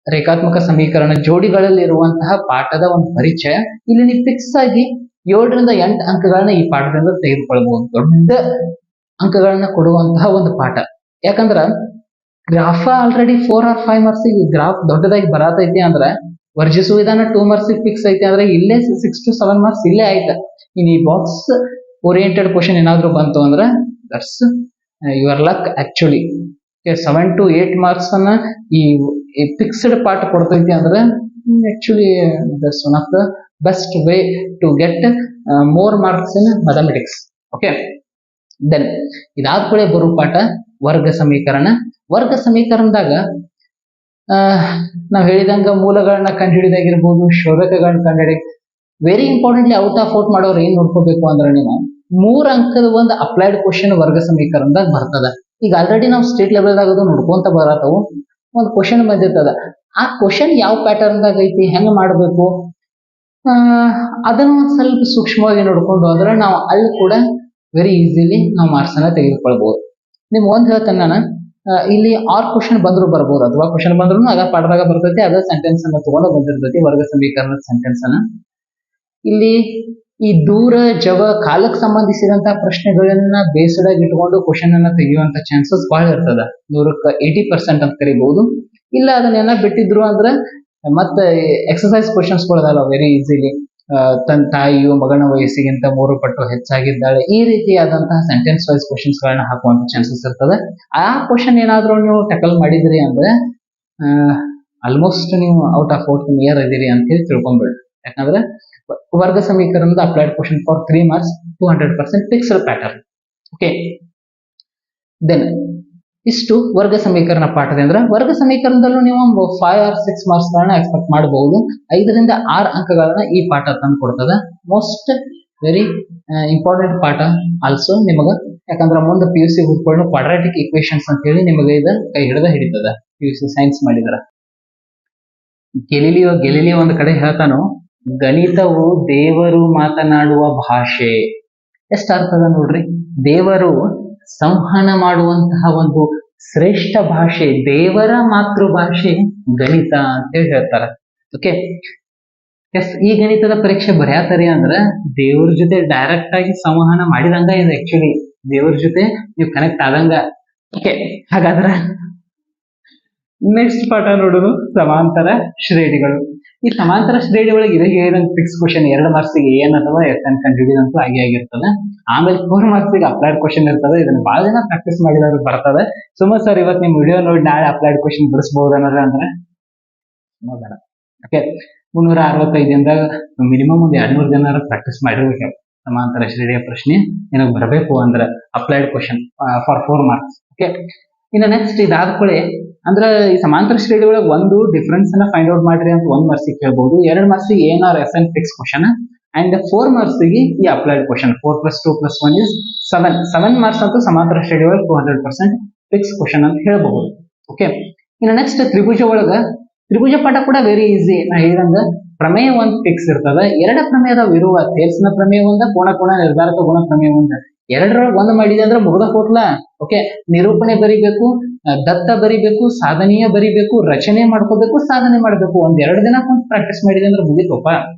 ರೇಖಾತ್ಮಕ ಸಮೀಕರಣ ಜೋಡಿಗಳಲ್ಲಿ ಇರುವಂತಹ ಪಾಠದ ಒಂದು ಪರಿಚಯ. ಇಲ್ಲಿ ನೀವು ಫಿಕ್ಸ್ ಆಗಿ 7 ರಿಂದ 8 ಅಂಕಗಳನ್ನ ಈ ಪಾಠದಿಂದ ತೆಗೆದುಕೊಳ್ಬಹುದು. ದೊಡ್ಡ ಅಂಕಗಳನ್ನ ಕೊಡುವಂತಹ ಒಂದು ಪಾಠ. ಯಾಕಂದ್ರ graph already 4 or 5 marks graph ದೊಡ್ಡದಾಗಿ ಬರತೈತಿ ಅಂದ್ರೆ ವರ್ಜಿಸುವ ವಿಧಾನ 2 ಮಾರ್ಕ್ಸ್ ಫಿಕ್ಸ್ ಐತಿ ಅಂದ್ರೆ ಇಲ್ಲೇ 6 to 7 ಮಾರ್ಕ್ಸ್ ಇಲ್ಲೇ ಆಯ್ತು. ಇನ್ ಈ ಬಾಕ್ಸ್ ಓರಿಯೆಂಟೆಡ್ ಕ್ವಶನ್ ಏನಾದ್ರು ಬಂತು ಅಂದ್ರೆ that's your luck actually. 7 to 8 marks ಅನ್ನ ಈ ಫಿಕ್ಸ್ಡ್ ಪಾಠ ಕೊಡ್ತೈತಿ ಅಂದ್ರೆ actually that's one of the best way to get more marks in mathematics. Okay, then ಇದಾದ ಕೂಡಲೇ ಬರೋ ಪಾಠ ವರ್ಗ ಸಮೀಕರಣ. ವರ್ಗ ಸಮೀಕರಣದಾಗ ನಾವ್ ಹೇಳಿದಂಗ ಮೂಲಗಳನ್ನ ಕಂಡುಹಿಡಿದಾಗಿರ್ಬೋದು, ಶೋಧಕಗಳನ್ನ ಕಂಡುಹಿಡಿ. Very importantly out of out ಮಾಡೋರು ಏನ್ ನೋಡ್ಕೋಬೇಕು ಅಂದ್ರೆ ನೀವು 3 ಅಂಕದ ಒಂದು ಅಪ್ಲೈಡ್ ಕ್ವಶನ್ ವರ್ಗ ಸಮೀಕರಣದಾಗ ಬರ್ತದ. ಈಗ ಆಲ್ರೆಡಿ ನಾವು ಸ್ಟೇಟ್ ಲೆವೆಲ್ದಾಗ ಅದು ನೋಡ್ಕೊಂತ ಬರತ್ತವು. ಒಂದು ಕ್ವಶನ್ ಬಂದಿರ್ತದ, ಆ ಕ್ವಶನ್ ಯಾವ ಪ್ಯಾಟರ್ನ್ ದಾಗ ಐತಿ, ಹೆಂಗ್ ಮಾಡ್ಬೇಕು ಅದನ್ನ ಒಂದ್ ಸ್ವಲ್ಪ ಸೂಕ್ಷ್ಮವಾಗಿ ನೋಡ್ಕೊಂಡು ಅಂದ್ರೆ ನಾವು ಅಲ್ಲಿ ಕೂಡ ವೆರಿ ಈಸಿಲಿ ನಾವು ಮಾರ್ಕ್ಸ್ ಅನ್ನ ತೆಗೆದುಕೊಳ್ಬಹುದು. ನಿಮ್ ಒಂದ್ ಹೇಳ್ತಾನೆ ನಾನು, ಇಲ್ಲಿ ಆರ್ ಕ್ವಶನ್ ಬಂದ್ರು ಬರ್ಬೋದು ಅಥವಾ ಕ್ವಶನ್ ಬಂದ್ರು ಅದ ಪಾಠದಾಗ ಬರ್ತೈತಿ, ಅದ ಸೆಂಟೆನ್ಸ್ ಅನ್ನ ತಗೊಂಡು ಬಂದಿರ್ತೈತಿ ವರ್ಗ ಸಮೀಕರಣದ ಸೆಂಟೆನ್ಸ್ ಅನ್ನ. ಇಲ್ಲಿ ಈ ದೂರ ಜವ ಕಾಲಕ್ಕೆ ಸಂಬಂಧಿಸಿದಂತಹ ಪ್ರಶ್ನೆಗಳನ್ನ ಬೇಸ್ಡ್ ಆಗಿ ಇಟ್ಕೊಂಡು ಕ್ವಶನ್ ಅನ್ನ ತೆಗೆಯುವಂತ ಚಾನ್ಸಸ್ ಬಹಳ ಇರ್ತದ. 100ಕ್ಕೆ 80% ಅಂತ ಕರಿಬಹುದು. ಇಲ್ಲ ಅದನ್ನೆಲ್ಲ ಬಿಟ್ಟಿದ್ರು ಅಂದ್ರೆ ಮತ್ತೆ ಎಕ್ಸರ್ಸೈಸ್ ಕ್ವಶನ್ಸ್ ಗಳದಾವ ವೆರಿ ಈಸಿಲಿ. ತನ್ನ ತಾಯಿಯು ಮಗನ ವಯಸ್ಸಿಗಿಂತ 3 ಪಟ್ಟು ಹೆಚ್ಚಾಗಿದ್ದಾಳೆ, ಈ ರೀತಿಯಾದಂತಹ ಸೆಂಟೆನ್ಸ್ ವೈಸ್ ಕ್ವಶನ್ಸ್ ಗಳನ್ನ ಹಾಕುವಂತ ಚಾನ್ಸಸ್ ಇರ್ತದೆ. ಆ ಕ್ವಶನ್ ಏನಾದ್ರೂ ನೀವು ಟಕಲ್ ಮಾಡಿದ್ರಿ ಅಂದ್ರೆ ಆಲ್ಮೋಸ್ಟ್ ನೀವು ಔಟ್ ಆಫ್ ಔಟ್ ನಿಯರ್ ಇದೀರಿ ಅಂತ ಹೇಳಿ ತಿಳ್ಕೊಂಡ್ಬಿಡ್ರಿ. ಯಾಕಂದ್ರೆ ವರ್ಗ ಸಮೀಕರಣದ applied question for 3 marks 200% fixed pattern. Okay, then ಇಷ್ಟು ವರ್ಗ ಸಮೀಕರಣ ಪಾಠದಿಂದ. ವರ್ಗ ಸಮೀಕರಣದಲ್ಲೂ ನೀವು 5 or 6 ಮಾರ್ಕ್ಸ್ ಗಳನ್ನ ಎಕ್ಸ್ಪೆಕ್ಟ್ ಮಾಡಬಹುದು. 5 ರಿಂದ 6 ಅಂಕಗಳನ್ನ ಈ ಪಾಠ ತಂದು ಕೊಡ್ತದ. ಮೋಸ್ಟ್ ವೆರಿ ಇಂಪಾರ್ಟೆಂಟ್ ಪಾಠ ಆಲ್ಸೋ ನಿಮಗ. ಯಾಕಂದ್ರೆ ಮುಂದೆ PUC ಹುಡ್ಕೊಂಡು ಕ್ವಾಡ್ರಾಟಿಕ್ ಇಕ್ವೇಶನ್ಸ್ ಅಂತ ಹೇಳಿ ನಿಮಗೆ ಇದು ಕೈ ಹಿಡಿತದ PUC ಸೈನ್ಸ್ ಮಾಡಿದ್ರ. ಗೆಲಿಲಿಯೋ ಒಂದು ಕಡೆ ಹೇಳ್ತಾನು, ಗಣಿತವು ದೇವರು ಮಾತನಾಡುವ ಭಾಷೆ. ಎಷ್ಟ ಅರ್ಥದ ನೋಡ್ರಿ. ದೇವರು ಸಂವಹನ ಮಾಡುವಂತಹ ಒಂದು ಶ್ರೇಷ್ಠ ಭಾಷೆ, ದೇವರ ಮಾತೃಭಾಷೆ ಗಣಿತ ಅಂತೇಳಿ ಹೇಳ್ತಾರ. ಓಕೆ, ಎಸ್ ಈ ಗಣಿತದ ಪರೀಕ್ಷೆ ಬರೆಯತಾರಿ ಅಂದ್ರ ದೇವ್ರ ಜೊತೆ ಡೈರೆಕ್ಟ್ ಆಗಿ ಸಂವಹನ ಮಾಡಿದಂಗ ಇದೆ. ಆಕ್ಚುಲಿ ದೇವ್ರ ಜೊತೆ ನೀವು ಕನೆಕ್ಟ್ ಆದಂಗ. ಓಕೆ, ಹಾಗಾದ್ರ ನೆಕ್ಸ್ಟ್ ಪಾಠ ನೋಡೋದು ಸಮಾಂತರ ಶ್ರೇಣಿಗಳು. ಈ ಸಮಾಂತರ ಶ್ರೇಣಿ ಒಳಗೆ ಇದು ಹೇಳಿದಂಗೆ ಫಿಕ್ಸ್ ಕ್ವಶನ್ 2 ಮಾರ್ಕ್ಸಿಗೆ ಏನ್ ಅಥವಾ ಎಸ್ ಅನ್ ಕಂಡುಹಿಡಿದಂತೂ ಆಗಿರ್ತದೆ. ಆಮೇಲೆ 4 ಮಾರ್ಕ್ಸಿಗೆ ಅಪ್ಲೈಡ್ ಕ್ವಶನ್ ಇರ್ತದೆ. ಇದನ್ನ ಬಹಳ ಜನ ಪ್ರಾಕ್ಟೀಸ್ ಮಾಡಿದವ್ರು ಬರ್ತದೆ. ಸುಮ್ಮನೆ ಸರ್ ಇವತ್ತು ನಿಮ್ ವಿಡಿಯೋ ನೋಡಿ ನಾಳೆ ಅಪ್ಲೈಡ್ ಕ್ವಶನ್ ಬಿಡಿಸಬಹುದು ಅನ್ನೋದು ಅಂದ್ರೆ ಬೇಡ. ಓಕೆ, 365 ಮಿನಿಮಮ್ ಒಂದು 200 ಜನ ಪ್ರಾಕ್ಟೀಸ್ ಮಾಡಿರ್ಬೇಕು. ಸಮಾಂತರ ಶ್ರೇಣಿಯ ಪ್ರಶ್ನೆ ನಿನಗೆ ಬರಬೇಕು ಅಂದ್ರೆ applied question for 4 marks. Okay, ಇನ್ನು ನೆಕ್ಸ್ಟ್ ಇದಾದ್ಕೊಳ್ಳೆ ಅಂದ್ರೆ ಈ ಸಮಾಂತರ ಶ್ರೇಣಿ ಒಳಗೆ ಒಂದು ಡಿಫರೆನ್ಸ್ ಅನ್ನ ಫೈಂಡ್ ಔಟ್ ಮಾಡ್ರಿ ಅಂತ 1 ಮಾರ್ಕ್ಸಿಗೆ ಕೇಳ್ಬಹುದು. 2 ಮಾರ್ಕ್ಸಿಗೆ ಏನಾರ್ ಎಸ್ ಎನ್ ಫಿಕ್ಸ್ ಕ್ವಶನ್ ಅಂಡ್ 4 ಮಾರ್ಕ್ಸಿಗೆ ಈ ಅಪ್ಲೈಡ್ ಕ್ವಶನ್ 4 + 2 + 1 is 7 ಮಾರ್ಕ್ಸ್ ಅಂತೂ ಸಮಾಂತರ ಶ್ರೇಣಿ ಒಳಗೆ 200% ಫಿಕ್ಸ್ ಕ್ವಶನ್ ಅಂತ ಹೇಳ್ಬಹುದು. ಓಕೆ, ಇನ್ನು ನೆಕ್ಸ್ಟ್ ತ್ರಿಭುಜ ಒಳಗ ತ್ರಿಭುಜ ಪಾಠ ಕೂಡ ವೆರಿ ಈಸಿ. ನಾ ಹೇಳಿದಂಗ ಪ್ರಮೇಯ ಒಂದು ಫಿಕ್ಸ್ ಇರ್ತದ. 2 ಪ್ರಮೇಯದ ಇರುವ ಥೇಲ್ಸ್ನ ಪ್ರಮೇಯ ಒಂದ, ಕೋನ ನಿರ್ಧಾರಕ ಗುಣ ಪ್ರಮೇಯ ಒಂದ. 2ರೊಳಗೆ ಒಂದು ಮಾಡಿದೆ ಅಂದ್ರೆ ಮುಗ್ದ ಹೋಗ್ಲ. ಓಕೆ, ನಿರೂಪಣೆ ಬರಿಬೇಕು, ದತ್ತ ಬರಿಬೇಕು, ಸಾಧನೀಯ ಬರಿಬೇಕು, ರಚನೆ ಮಾಡ್ಕೋಬೇಕು, ಸಾಧನೆ ಮಾಡ್ಬೇಕು. 1-2 ದಿನ ಕುಂತು ಪ್ರಾಕ್ಟೀಸ್ ಮಾಡಿದೆ ಅಂದ್ರೆ ಮುಗಿತೋಪ.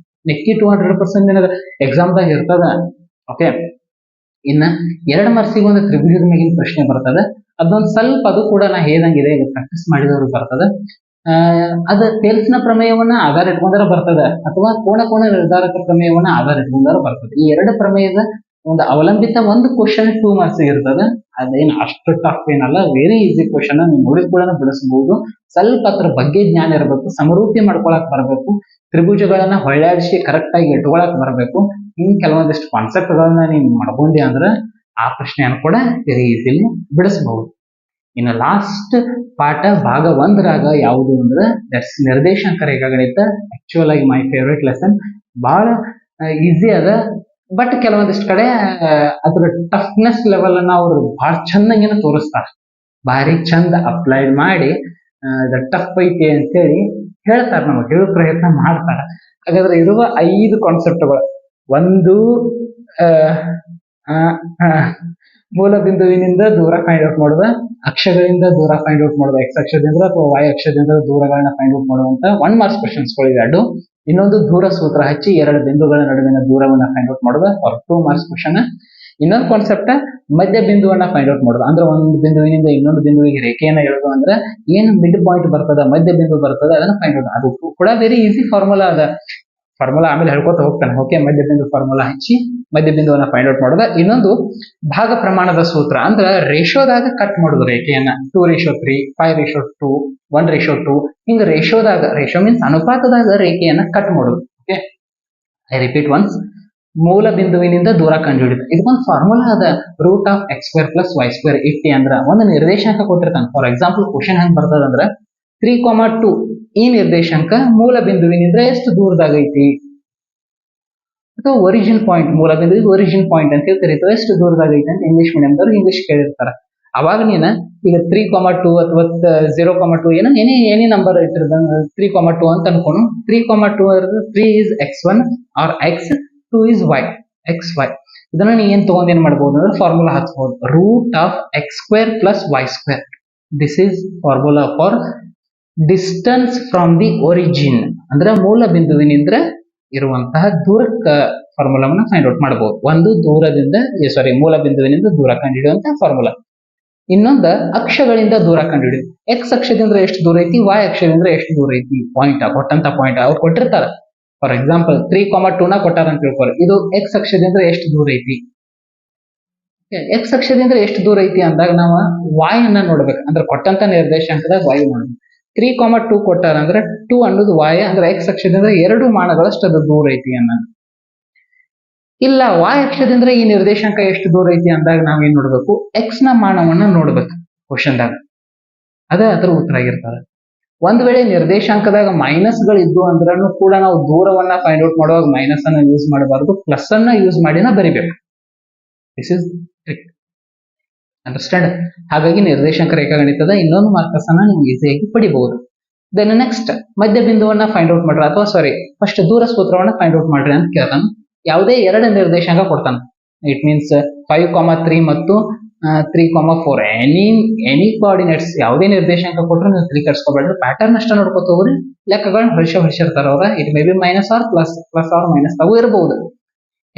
ನೆಕ್ಕಿ 200% ನಿನಗ ಎಕ್ಸಾಮ್ದಾಗ ಇರ್ತದ. ಓಕೆ, ಇನ್ನ 2 ಮಾರ್ಕ್ಸಿಗೆ ಒಂದು ತ್ರಿಭುಜದ ಮೇಗಿನ ಪ್ರಶ್ನೆ ಬರ್ತದೆ. ಅದೊಂದು ಸ್ವಲ್ಪ ಅದು ಕೂಡ ನಾ ಹೇಳ್ದಂಗಿದೆ, ಪ್ರಾಕ್ಟೀಸ್ ಮಾಡಿದವರು ಬರ್ತದೆ. ಅದ ಥೇಲ್ಸ್ನ ಪ್ರಮೇಯವನ್ನ ಆಧಾರ ಇಟ್ಕೊಂಡ್ರೆ ಬರ್ತದೆ, ಅಥವಾ ಕೋನ ನಿರ್ಧಾರಕ ಪ್ರಮೇಯವನ್ನ ಆಧಾರ ಇಟ್ಕೊಂಡ್ರೆ ಬರ್ತದೆ. ಈ 2 ಪ್ರಮೇಯದ ಒಂದು ಅವಲಂಬಿತ ಒಂದು ಕ್ವಶನ್ 2 ಮಾರ್ಕ್ಸ್ ಇರ್ತದೆ. ಅದೇನು ಅಷ್ಟು ಟಫ್ ಏನಲ್ಲ, ವೆರಿ ಈಸಿ ಕ್ವಶನ್. ನೀವು ನೋಡಿದ ಕೂಡ ಬಿಡಿಸಬಹುದು. ಸ್ವಲ್ಪ ಅದ್ರ ಬಗ್ಗೆ ಜ್ಞಾನ ಇರಬೇಕು, ಸಮರೂಪಿ ಮಾಡ್ಕೊಳಕ್ ಬರಬೇಕು, ತ್ರಿಭುಜಗಳನ್ನ ಹೊಳ್ಯಾಡಿಸಿ ಕರೆಕ್ಟ್ ಆಗಿ ಇಟ್ಕೊಳಕ್ ಬರಬೇಕು. ಇನ್ ಕೆಲವೊಂದಿಷ್ಟು ಕಾನ್ಸೆಪ್ಟ್ ಗಳನ್ನ ನೀವು ಮಾಡ್ಕೊಂಡಿ ಅಂದ್ರೆ ಆ ಪ್ರಶ್ನೆಯನ್ನು ಕೂಡ ವೆರಿ ಈಸಿಲಿ ಬಿಡಿಸಬಹುದು. ಇನ್ನು ಲಾಸ್ಟ್ ಪಾಠ ಭಾಗ 1ರಾಗ ಯಾವುದು ಅಂದ್ರೆ ದಟ್ಸ್ ನಿರ್ದೇಶಾಂಕ ರೇಖಾಗಣಿತ. ಆಕ್ಚುಯಲ್ ಆಗಿ ಮೈ ಫೇವ್ರೇಟ್ ಲೆಸನ್. ಬಹಳ ಈಸಿ ಅದ, ಬಟ್ ಕೆಲವೊಂದಿಷ್ಟು ಕಡೆ ಅದ್ರ ಟಫ್ನೆಸ್ ಲೆವೆಲ್ ಅನ್ನ ಅವ್ರು ಬಹಳ ಚಂದಂಗಿನ ತೋರಿಸ್ತಾರೆ. ಭಾರಿ ಚಂದ ಅಪ್ಲೈಡ್ ಮಾಡಿ ಟಫ್ ಐತಿ ಅಂತೇಳಿ ಹೇಳ್ತಾರೆ, ನಮಗೆ ಹೇಳೋ ಪ್ರಯತ್ನ ಮಾಡ್ತಾರೆ. ಹಾಗಾದ್ರೆ ಇರುವ 5 ಕಾನ್ಸೆಪ್ಟ್ಗಳು: ಒಂದು ಮೂಲ ಬಿಂದುವಿನಿಂದ ದೂರ ಫೈಂಡ್ ಔಟ್ ಮಾಡುವ, ಅಕ್ಷಗಳಿಂದ ದೂರ ಫೈಂಡ್ ಔಟ್ ಮಾಡುವ, ಎಕ್ಸ್ ಅಕ್ಷದಿಂದ ಅಥವಾ ವೈ ಅಕ್ಷದಿಂದ ದೂರಗಳನ್ನ ಫೈಂಡ್ ಔಟ್ ಮಾಡುವಂತ 1 ಮಾರ್ಕ್ಸ್ ಕ್ವಶನ್ಸ್ಗಳು ಇವೆರಡು. ಇನ್ನೊಂದು ದೂರ ಸೂತ್ರ ಹಚ್ಚಿ 2 ಬಿಂದುಗಳ ನಡುವಿನ ದೂರವನ್ನ ಫೈಂಡ್ ಔಟ್ ಮಾಡುವ ಫಾರ್ 2 ಮಾರ್ಕ್ಸ್ ಕ್ವಶನ್. ಇನ್ನೊಂದು ಕಾನ್ಸೆಪ್ಟ್ ಮಧ್ಯ ಬಿಂದುವನ್ನ ಫೈಂಡ್ ಔಟ್ ಮಾಡೋದು. ಅಂದ್ರೆ ಒಂದು ಬಿಂದುವಿನಿಂದ ಇನ್ನೊಂದು ಬಿಂದುವಿಗೆ ರೇಖೆಯನ್ನ ಎಳೆದು ಅಂದ್ರೆ ಏನು ಮಿಡ್ ಪಾಯಿಂಟ್ ಬರ್ತದ, ಮಧ್ಯ ಬಿಂದು ಬರ್ತದ, ಅದನ್ನ ಫೈಂಡ್ ಔಟ್. ಅದು ಕೂಡ ವೆರಿ ಈಸಿ ಫಾರ್ಮುಲಾ ಅದ. ಫಾರ್ಮುಲಾ ಆಮೇಲೆ ಹೇಳ್ಕೊತ ಹೋಗ್ತಾನೆ. ಓಕೆ, ಮಧ್ಯ ಬಿಂದು ಫಾರ್ಮುಲಾ ಹಚ್ಚಿ ಮಧ್ಯ ಬಿಂದುವನ್ನ ಫೈಂಡ್ ಔಟ್ ಮಾಡೋದ. ಇನ್ನೊಂದು ಭಾಗ ಪ್ರಮಾಣದ ಸೂತ್ರ, ಅಂದ್ರೆ ರೇಷೋದಾಗ ಕಟ್ ಮಾಡೋದು ರೇಖೆಯನ್ನ. 2:3, 5:2, 1:2 ಹಿಂಗ ರೇಷೋದಾಗ, ರೇಷೋ ಮೀನ್ಸ್ ಅನುಪಾತದಾಗ ರೇಖೆಯನ್ನ ಕಟ್ ಮಾಡೋದು. Okay, I repeat once. ಮೂಲ ಬಿಂದುವಿನಿಂದ ದೂರ ಕಂಡುಹಿಡಿದ ಇದಕ್ಕೊಂದು ಫಾರ್ಮುಲಾ ಅದ. √(x² + y² ಇಟ್ಟಿ ಅಂದ್ರ ಒಂದು ನಿರ್ದೇಶಾಂಕ ಕೊಟ್ಟಿರ್ತಾನೆ. ಫಾರ್ ಎಕ್ಸಾಂಪಲ್ ಕ್ವಶನ್ ಹೆಂಗ್ ಬರ್ತದಂದ್ರ 3,2 ಈ ನಿರ್ದೇಶಾಂಕ ಮೂಲ ಬಿಂದುವಿನಿಂದ ಎಷ್ಟು ದೂರದಾಗ ಐತಿ, ಅಥವಾ ಒರಿಜಿನ್ ಪಾಯಿಂಟ್, ಮೂಲ ಬಿಂದುವಿಗೆ ಒರಿಜಿನ್ ಪಾಯಿಂಟ್ ಅಂತ ಕರೀತಾರೆ. ಎಷ್ಟು ದೂರದಾಗ ಐತಿ ಅಂತ ಇಂಗ್ಲಿಷ್ ಮೀಡಿಯಂದವ್ರು ಇಂಗ್ಲಿಷ್ ಕೇಳಿರ್ತಾರ. ಅವಾಗ ನೀನ ಈಗ 3,2 ಅಥವಾ 0,2 ಏನೇ ನಂಬರ್ ಇಟ್ಟಿರ್ದ 3,2 ಅಂತ ಅನ್ಕೊಂಡು 3,2 3 is x1 or x2 is y, xy. ಇದನ್ನ ನೀ ಏನ್ ತಗೊಂಡ್ ಏನ್ ಮಾಡ್ಬೋದು ಅಂದ್ರೆ ಫಾರ್ಮುಲಾ ಹಚ್ಬಹುದು. √(x² + y²). This is formula for distance from the origin, ಅಂದ್ರೆ ಮೂಲ ಬಿಂದುವಿನಿಂದ ಇರುವಂತಹ ದೂರಕ್ಕ ಫಾರ್ಮುಲಾವನ್ನ ಫೈಂಡ್ ಔಟ್ ಮಾಡಬಹುದು. ಒಂದು ಮೂಲ ಬಿಂದುವಿನಿಂದ ದೂರ ಕಂಡುಹಿಡಿಯುವಂತಹ ಫಾರ್ಮುಲಾ. ಇನ್ನೊಂದು ಅಕ್ಷಗಳಿಂದ ದೂರ ಕಂಡುಹಿಡಿಯುದು. ಎಕ್ಸ್ ಅಕ್ಷದಿಂದ ಎಷ್ಟು ದೂರ ಐತಿ, ವೈ ಅಕ್ಷದಿಂದ ಎಷ್ಟು ದೂರ ಐತಿ, ಪಾಯಿಂಟ್ ಕೊಟ್ಟಂತ ಪಾಯಿಂಟ್ ಅವ್ರು ಕೊಟ್ಟಿರ್ತಾರ. ಫಾರ್ ಎಕ್ಸಾಂಪಲ್ 3,2 ನ ಕೊಟ್ಟಾರ ಅಂತ ತಿಳ್ಕೊರಿ. ಇದು ಎಕ್ಸ್ ಅಕ್ಷದಿಂದ ಎಷ್ಟು ದೂರ ಐತಿ, ಎಕ್ಸ್ ಅಕ್ಷದಿಂದ ಎಷ್ಟು ದೂರ ಐತಿ ಅಂದಾಗ ನಾವು ವಾಯ್ ಅನ್ನ ನೋಡ್ಬೇಕು. ಅಂದ್ರೆ ಕೊಟ್ಟಂತ ನಿರ್ದೇಶಾಂಕದಾಗ ವಾಯ್ ನೋಡ್ಬೇಕು. 3,2 ಕೊಟ್ಟಾರ ಅಂದ್ರೆ 2 ಅನ್ನೋದು ವಾಯ್, ಅಂದ್ರೆ ಎಕ್ಸ್ ಅಕ್ಷದಿಂದ 2 ಮಾನಗಳಷ್ಟು ಅದು ದೂರ ಐತಿ ಅನ್ನೋದು. ಇಲ್ಲ ವಾಯ್ ಅಕ್ಷದಿಂದ ಈ ನಿರ್ದೇಶಾಂಕ ಎಷ್ಟು ದೂರ ಐತಿ ಅಂದಾಗ ನಾವೇನ್ ನೋಡ್ಬೇಕು, ಎಕ್ಸ್ ನ ಮಾನವನ್ನ ನೋಡ್ಬೇಕು ಕ್ವಶನ್ದಾಗ. ಅದ್ರ ಉತ್ತರ ಆಗಿರ್ತಾರೆ. ಒಂದ್ ವೇಳೆ ನಿರ್ದೇಶಾಂಕದಾಗ ಮೈನಸ್ ಗಳು ಇದ್ದು ಅಂದ್ರೂ ಕೂಡ ನಾವು ದೂರವನ್ನ ಫೈಂಡ್ ಔಟ್ ಮಾಡುವಾಗ ಮೈನಸ್ ಅನ್ನ ಯೂಸ್ ಮಾಡಬಾರ್ದು, ಪ್ಲಸ್ ಅನ್ನ ಯೂಸ್ ಮಾಡಿನ ಬರಿಬೇಕು. This is trick, understand? ಹಾಗಾಗಿ ನಿರ್ದೇಶಾಂಕ ರೇಖಾಗಣಿತದ ಇನ್ನೊಂದು ಮಾರ್ಕಸ್ ಅನ್ನ ನೀವು ಈಸಿಯಾಗಿ ಪಡಿಬಹುದು. ದೆನ್ ನೆಕ್ಸ್ಟ್ ಮಧ್ಯ ಬಿಂದುವನ್ನ ಫೈಂಡ್ ಔಟ್ ಮಾಡ್ರಿ, ಅಥವಾ ಫಸ್ಟ್ ದೂರ ಸೂತ್ರವನ್ನ ಫೈಂಡ್ ಔಟ್ ಮಾಡ್ರಿ ಅಂತ ಕೇಳ್ತಾನ. ಯಾವುದೇ 2 ನಿರ್ದೇಶಾಂಕ ಕೊಡ್ತಾನ. ಇಟ್ ಮೀನ್ಸ್ 5,3 ಮತ್ತು 3,4 ಎನಿ ಕೋಆರ್ಡಿನೇಟ್ಸ್ ಯಾವುದೇ ನಿರ್ದೇಶಾಂಕ ಕೊಟ್ಟರು ನೀವು ತಲೆ ಕೆಡಿಸ್ಕೋಬೇಡ್ರಿ. ಪ್ಯಾಟರ್ನ್ ಅಷ್ಟ ನೋಡ್ಕೊತ ಹೋಗ್ರಿ. ಲೆಕ್ಕಗಳನ್ನ ಹೊಳಿಸಿರ್ತಾರ ಅವ್ರ. It may be minus or plus or minus ತಾವು ಇರಬಹುದು.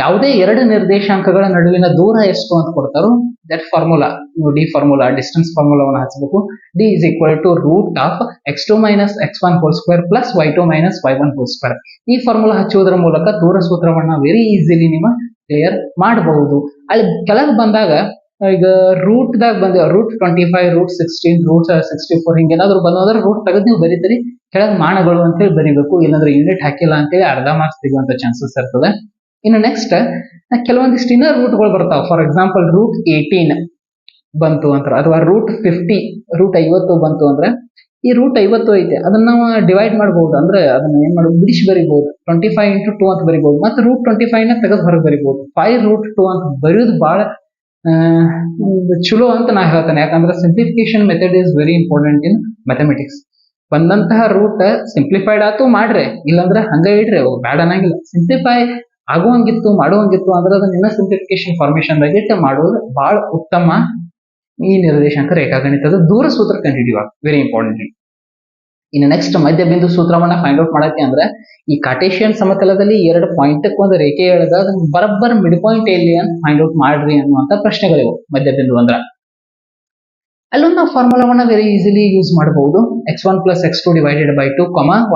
ಯಾವುದೇ ಎರಡು ನಿರ್ದೇಶಾಂಕಗಳ ನಡುವಿನ ದೂರ ಎಷ್ಟು ಅಂತ ಕೊಡ್ತಾರೋ ದಟ್ ಫಾರ್ಮುಲಾ ನೀವು ಡಿ ಫಾರ್ಮುಲಾ ಡಿಸ್ಟೆನ್ಸ್ ಫಾರ್ಮುಲಾವನ್ನು ಹಚ್ಚಬೇಕು. D is equal to root of x2 minus x1 whole square plus y2 minus y1 whole square. ಈ ಫಾರ್ಮುಲಾ ಹಚ್ಚುವುದರ ಮೂಲಕ ದೂರ ಸೂತ್ರವನ್ನ ವೆರಿ ಈಸಿಲಿ ನೀವು ಕ್ಲಿಯರ್ ಮಾಡಬಹುದು. ಅಲ್ಲಿ ಕೆಳಗೆ ಬಂದಾಗ ಈಗ ರೂಟ್ ದಾಗ ಬಂದ ರೂಟ್ 25 ರೂಟ್ 16 ರೂಟ್ 64 ಹಿಂಗೇನಾದ್ರು ಬಂದ್ರೆ ರೂಟ್ ತೆಗೆದು ನೀವು ಬರೀತೀರಿ, ಕೆಳಗೆ ಮಾನಗಳು ಅಂತೇಳಿ ಬರೀಬೇಕು. ಇಲ್ಲಾಂದ್ರೆ ಯೂನಿಟ್ ಹಾಕಿಲ್ಲ ಅಂತೇಳಿ ಅರ್ಧ ಮಾರ್ಕ್ಸ್ ತೆಗುವಂತ ಚಾನ್ಸಸ್ ಇರ್ತದೆ. ಇನ್ನು ನೆಕ್ಸ್ಟ್ ಕೆಲವೊಂದಿಷ್ಟು ಇನ್ನ ರೂಟ್ಗಳು ಬರ್ತಾವ. ಫಾರ್ ಎಕ್ಸಾಂಪಲ್ ರೂಟ್ 18 ಬಂತು ಅಂತ, ಅಥವಾ ರೂಟ್ 50 ರೂಟ್ 50 ಬಂತು ಅಂದ್ರೆ ಈ ರೂಟ್ 50 ಐತೆ ಅದನ್ನ ನಾವು ಡಿವೈಡ್ ಮಾಡಬಹುದು. ಅಂದ್ರೆ ಅದನ್ನ ಏನ್ ಮಾಡಬಹುದು, ಬಿಡಿಸಿ ಬರಿಬಹುದು. 25 ಇಂಟು 2 ಅಂತ ಬರಿಬಹುದು. ಮತ್ತೆ ರೂಟ್ 25 ನ ತೆಗೆದು ಹೊರಗೆ ಬರಿಬಹುದು. 5 ರೂಟ್ 2 ಅಂತ ಬರೆಯೋದು ಬಹಳ ಚಲೋ ಅಂತ ನಾ ಹೇಳ್ತೇನೆ. ಯಾಕಂದ್ರೆ simplification method is very important in mathematics. ಬಂದಂತಹ ರೂಟ್ ಸಿಂಪ್ಲಿಫೈಡ್ ಆತು ಮಾಡ್ರೆ, ಇಲ್ಲಾಂದ್ರೆ ಹಂಗ ಇಡ್ರಿ, ಬ್ಯಾಡ ಅನ್ನಂಗಿಲ್ಲ. ಸಿಂಪ್ಲಿಫೈ ಆಗುವಂಗಿತ್ತು ಮಾಡುವಂಗಿತ್ತು ಅಂದ್ರೆ ಅದನ್ನ ಇನ್ನ ಸಿಂಪ್ಲಿಫಿಕೇಶನ್ ಫಾರ್ಮೇಶನ್ ದಾಗ ಇಟ್ಟು ಮಾಡೋದು ಬಹಳ ಉತ್ತಮ. ಈ ನಿರ್ದೇಶಾಂಕ ರೇಖಾಗಣಿತದ ದೂರ ಸೂತ್ರ ಕಂಡುಹಿಡಿಯುವ ವೆರಿ ಇಂಪಾರ್ಟೆಂಟ್. ಇನ್ನು ನೆಕ್ಸ್ಟ್ ಮಧ್ಯ ಬಿಂದು ಸೂತ್ರವನ್ನ ಫೈಂಡ್ ಔಟ್ ಮಾಡಕ್ಕೆ ಅಂದ್ರೆ ಈ ಕಾರ್ಟೇಶಿಯನ್ ಸಮತಲದಲ್ಲಿ ಎರಡು ಪಾಯಿಂಟ್ ಒಂದು ರೇಖೆ ಎಳೆದ ಅದನ್ನ ಬರಬ್ಬರ್ ಮಿಡ್ ಪಾಯಿಂಟ್ ಎಲ್ಲಿ ಅಂತ ಫೈಂಡ್ ಔಟ್ ಮಾಡ್ರಿ ಅನ್ನುವಂತ ಪ್ರಶ್ನೆಗಳಿವು. ಮಧ್ಯ ಬಿಂದು ಅಂದ್ರ ಅಲ್ಲೊಂದು ನಾವು ಫಾರ್ಮುಲಾವನ್ನ ವೆರಿ ಈಸಿಲಿ ಯೂಸ್ ಮಾಡಬಹುದು. x1 plus x2 divided by 2,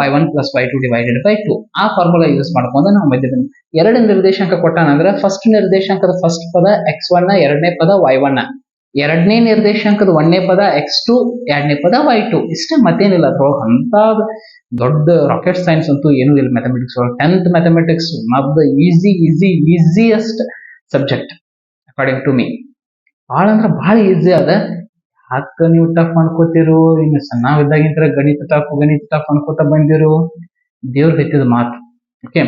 y1 plus y2 divided by 2. ಆ ಫಾರ್ಮುಲಾ ಯೂಸ್ ಮಾಡ್ಕೊಂಡು ನಾವು ಮಧ್ಯ ಬಿಂದು ಎರಡು ನಿರ್ದೇಶಾಂಕ ಕೊಟ್ಟಾನಂದ್ರೆ ಫಸ್ಟ್ ನಿರ್ದೇಶಾಂಕದ ಫಸ್ಟ್ ಪದ x1 ನ, ಎರಡನೇ ಪದ y1 ನ, ಎರಡನೇ ನಿರ್ದೇಶಾಂಕದ ಒಂದನೇ ಪದ x2, ಎರಡನೇ ಪದ y2. ಇಷ್ಟೇ, ಮತ್ತೇನಿಲ್ಲ ಅದ್ರೊಳಗೆ ಅಂತ ದೊಡ್ಡ ರಾಕೆಟ್ ಸೈನ್ಸ್ ಅಂತೂ ಏನೂ ಇಲ್ಲ ಮ್ಯಾಥಮೆಟಿಕ್ಸ್ ಒಳಗೆ. 10th mathematics one of the easiest subject according to me. ಭಾಳ ಅಂದ್ರೆ ಭಾಳ ಈಸಿ ಅದ. ಯಾಕ ನೀವು ಟಫ್ ಅನ್ಕೋತಿರು, ಇನ್ನು ಸಣ್ಣವಿದ್ದಾಗಿಂತ ಗಣಿತ ಟಫ್ ಅನ್ಕೋತ ಬಂದಿರು, ದೇವ್ರ ಬೆತ್ತಿದ ಮಾತು. ಓಕೆ,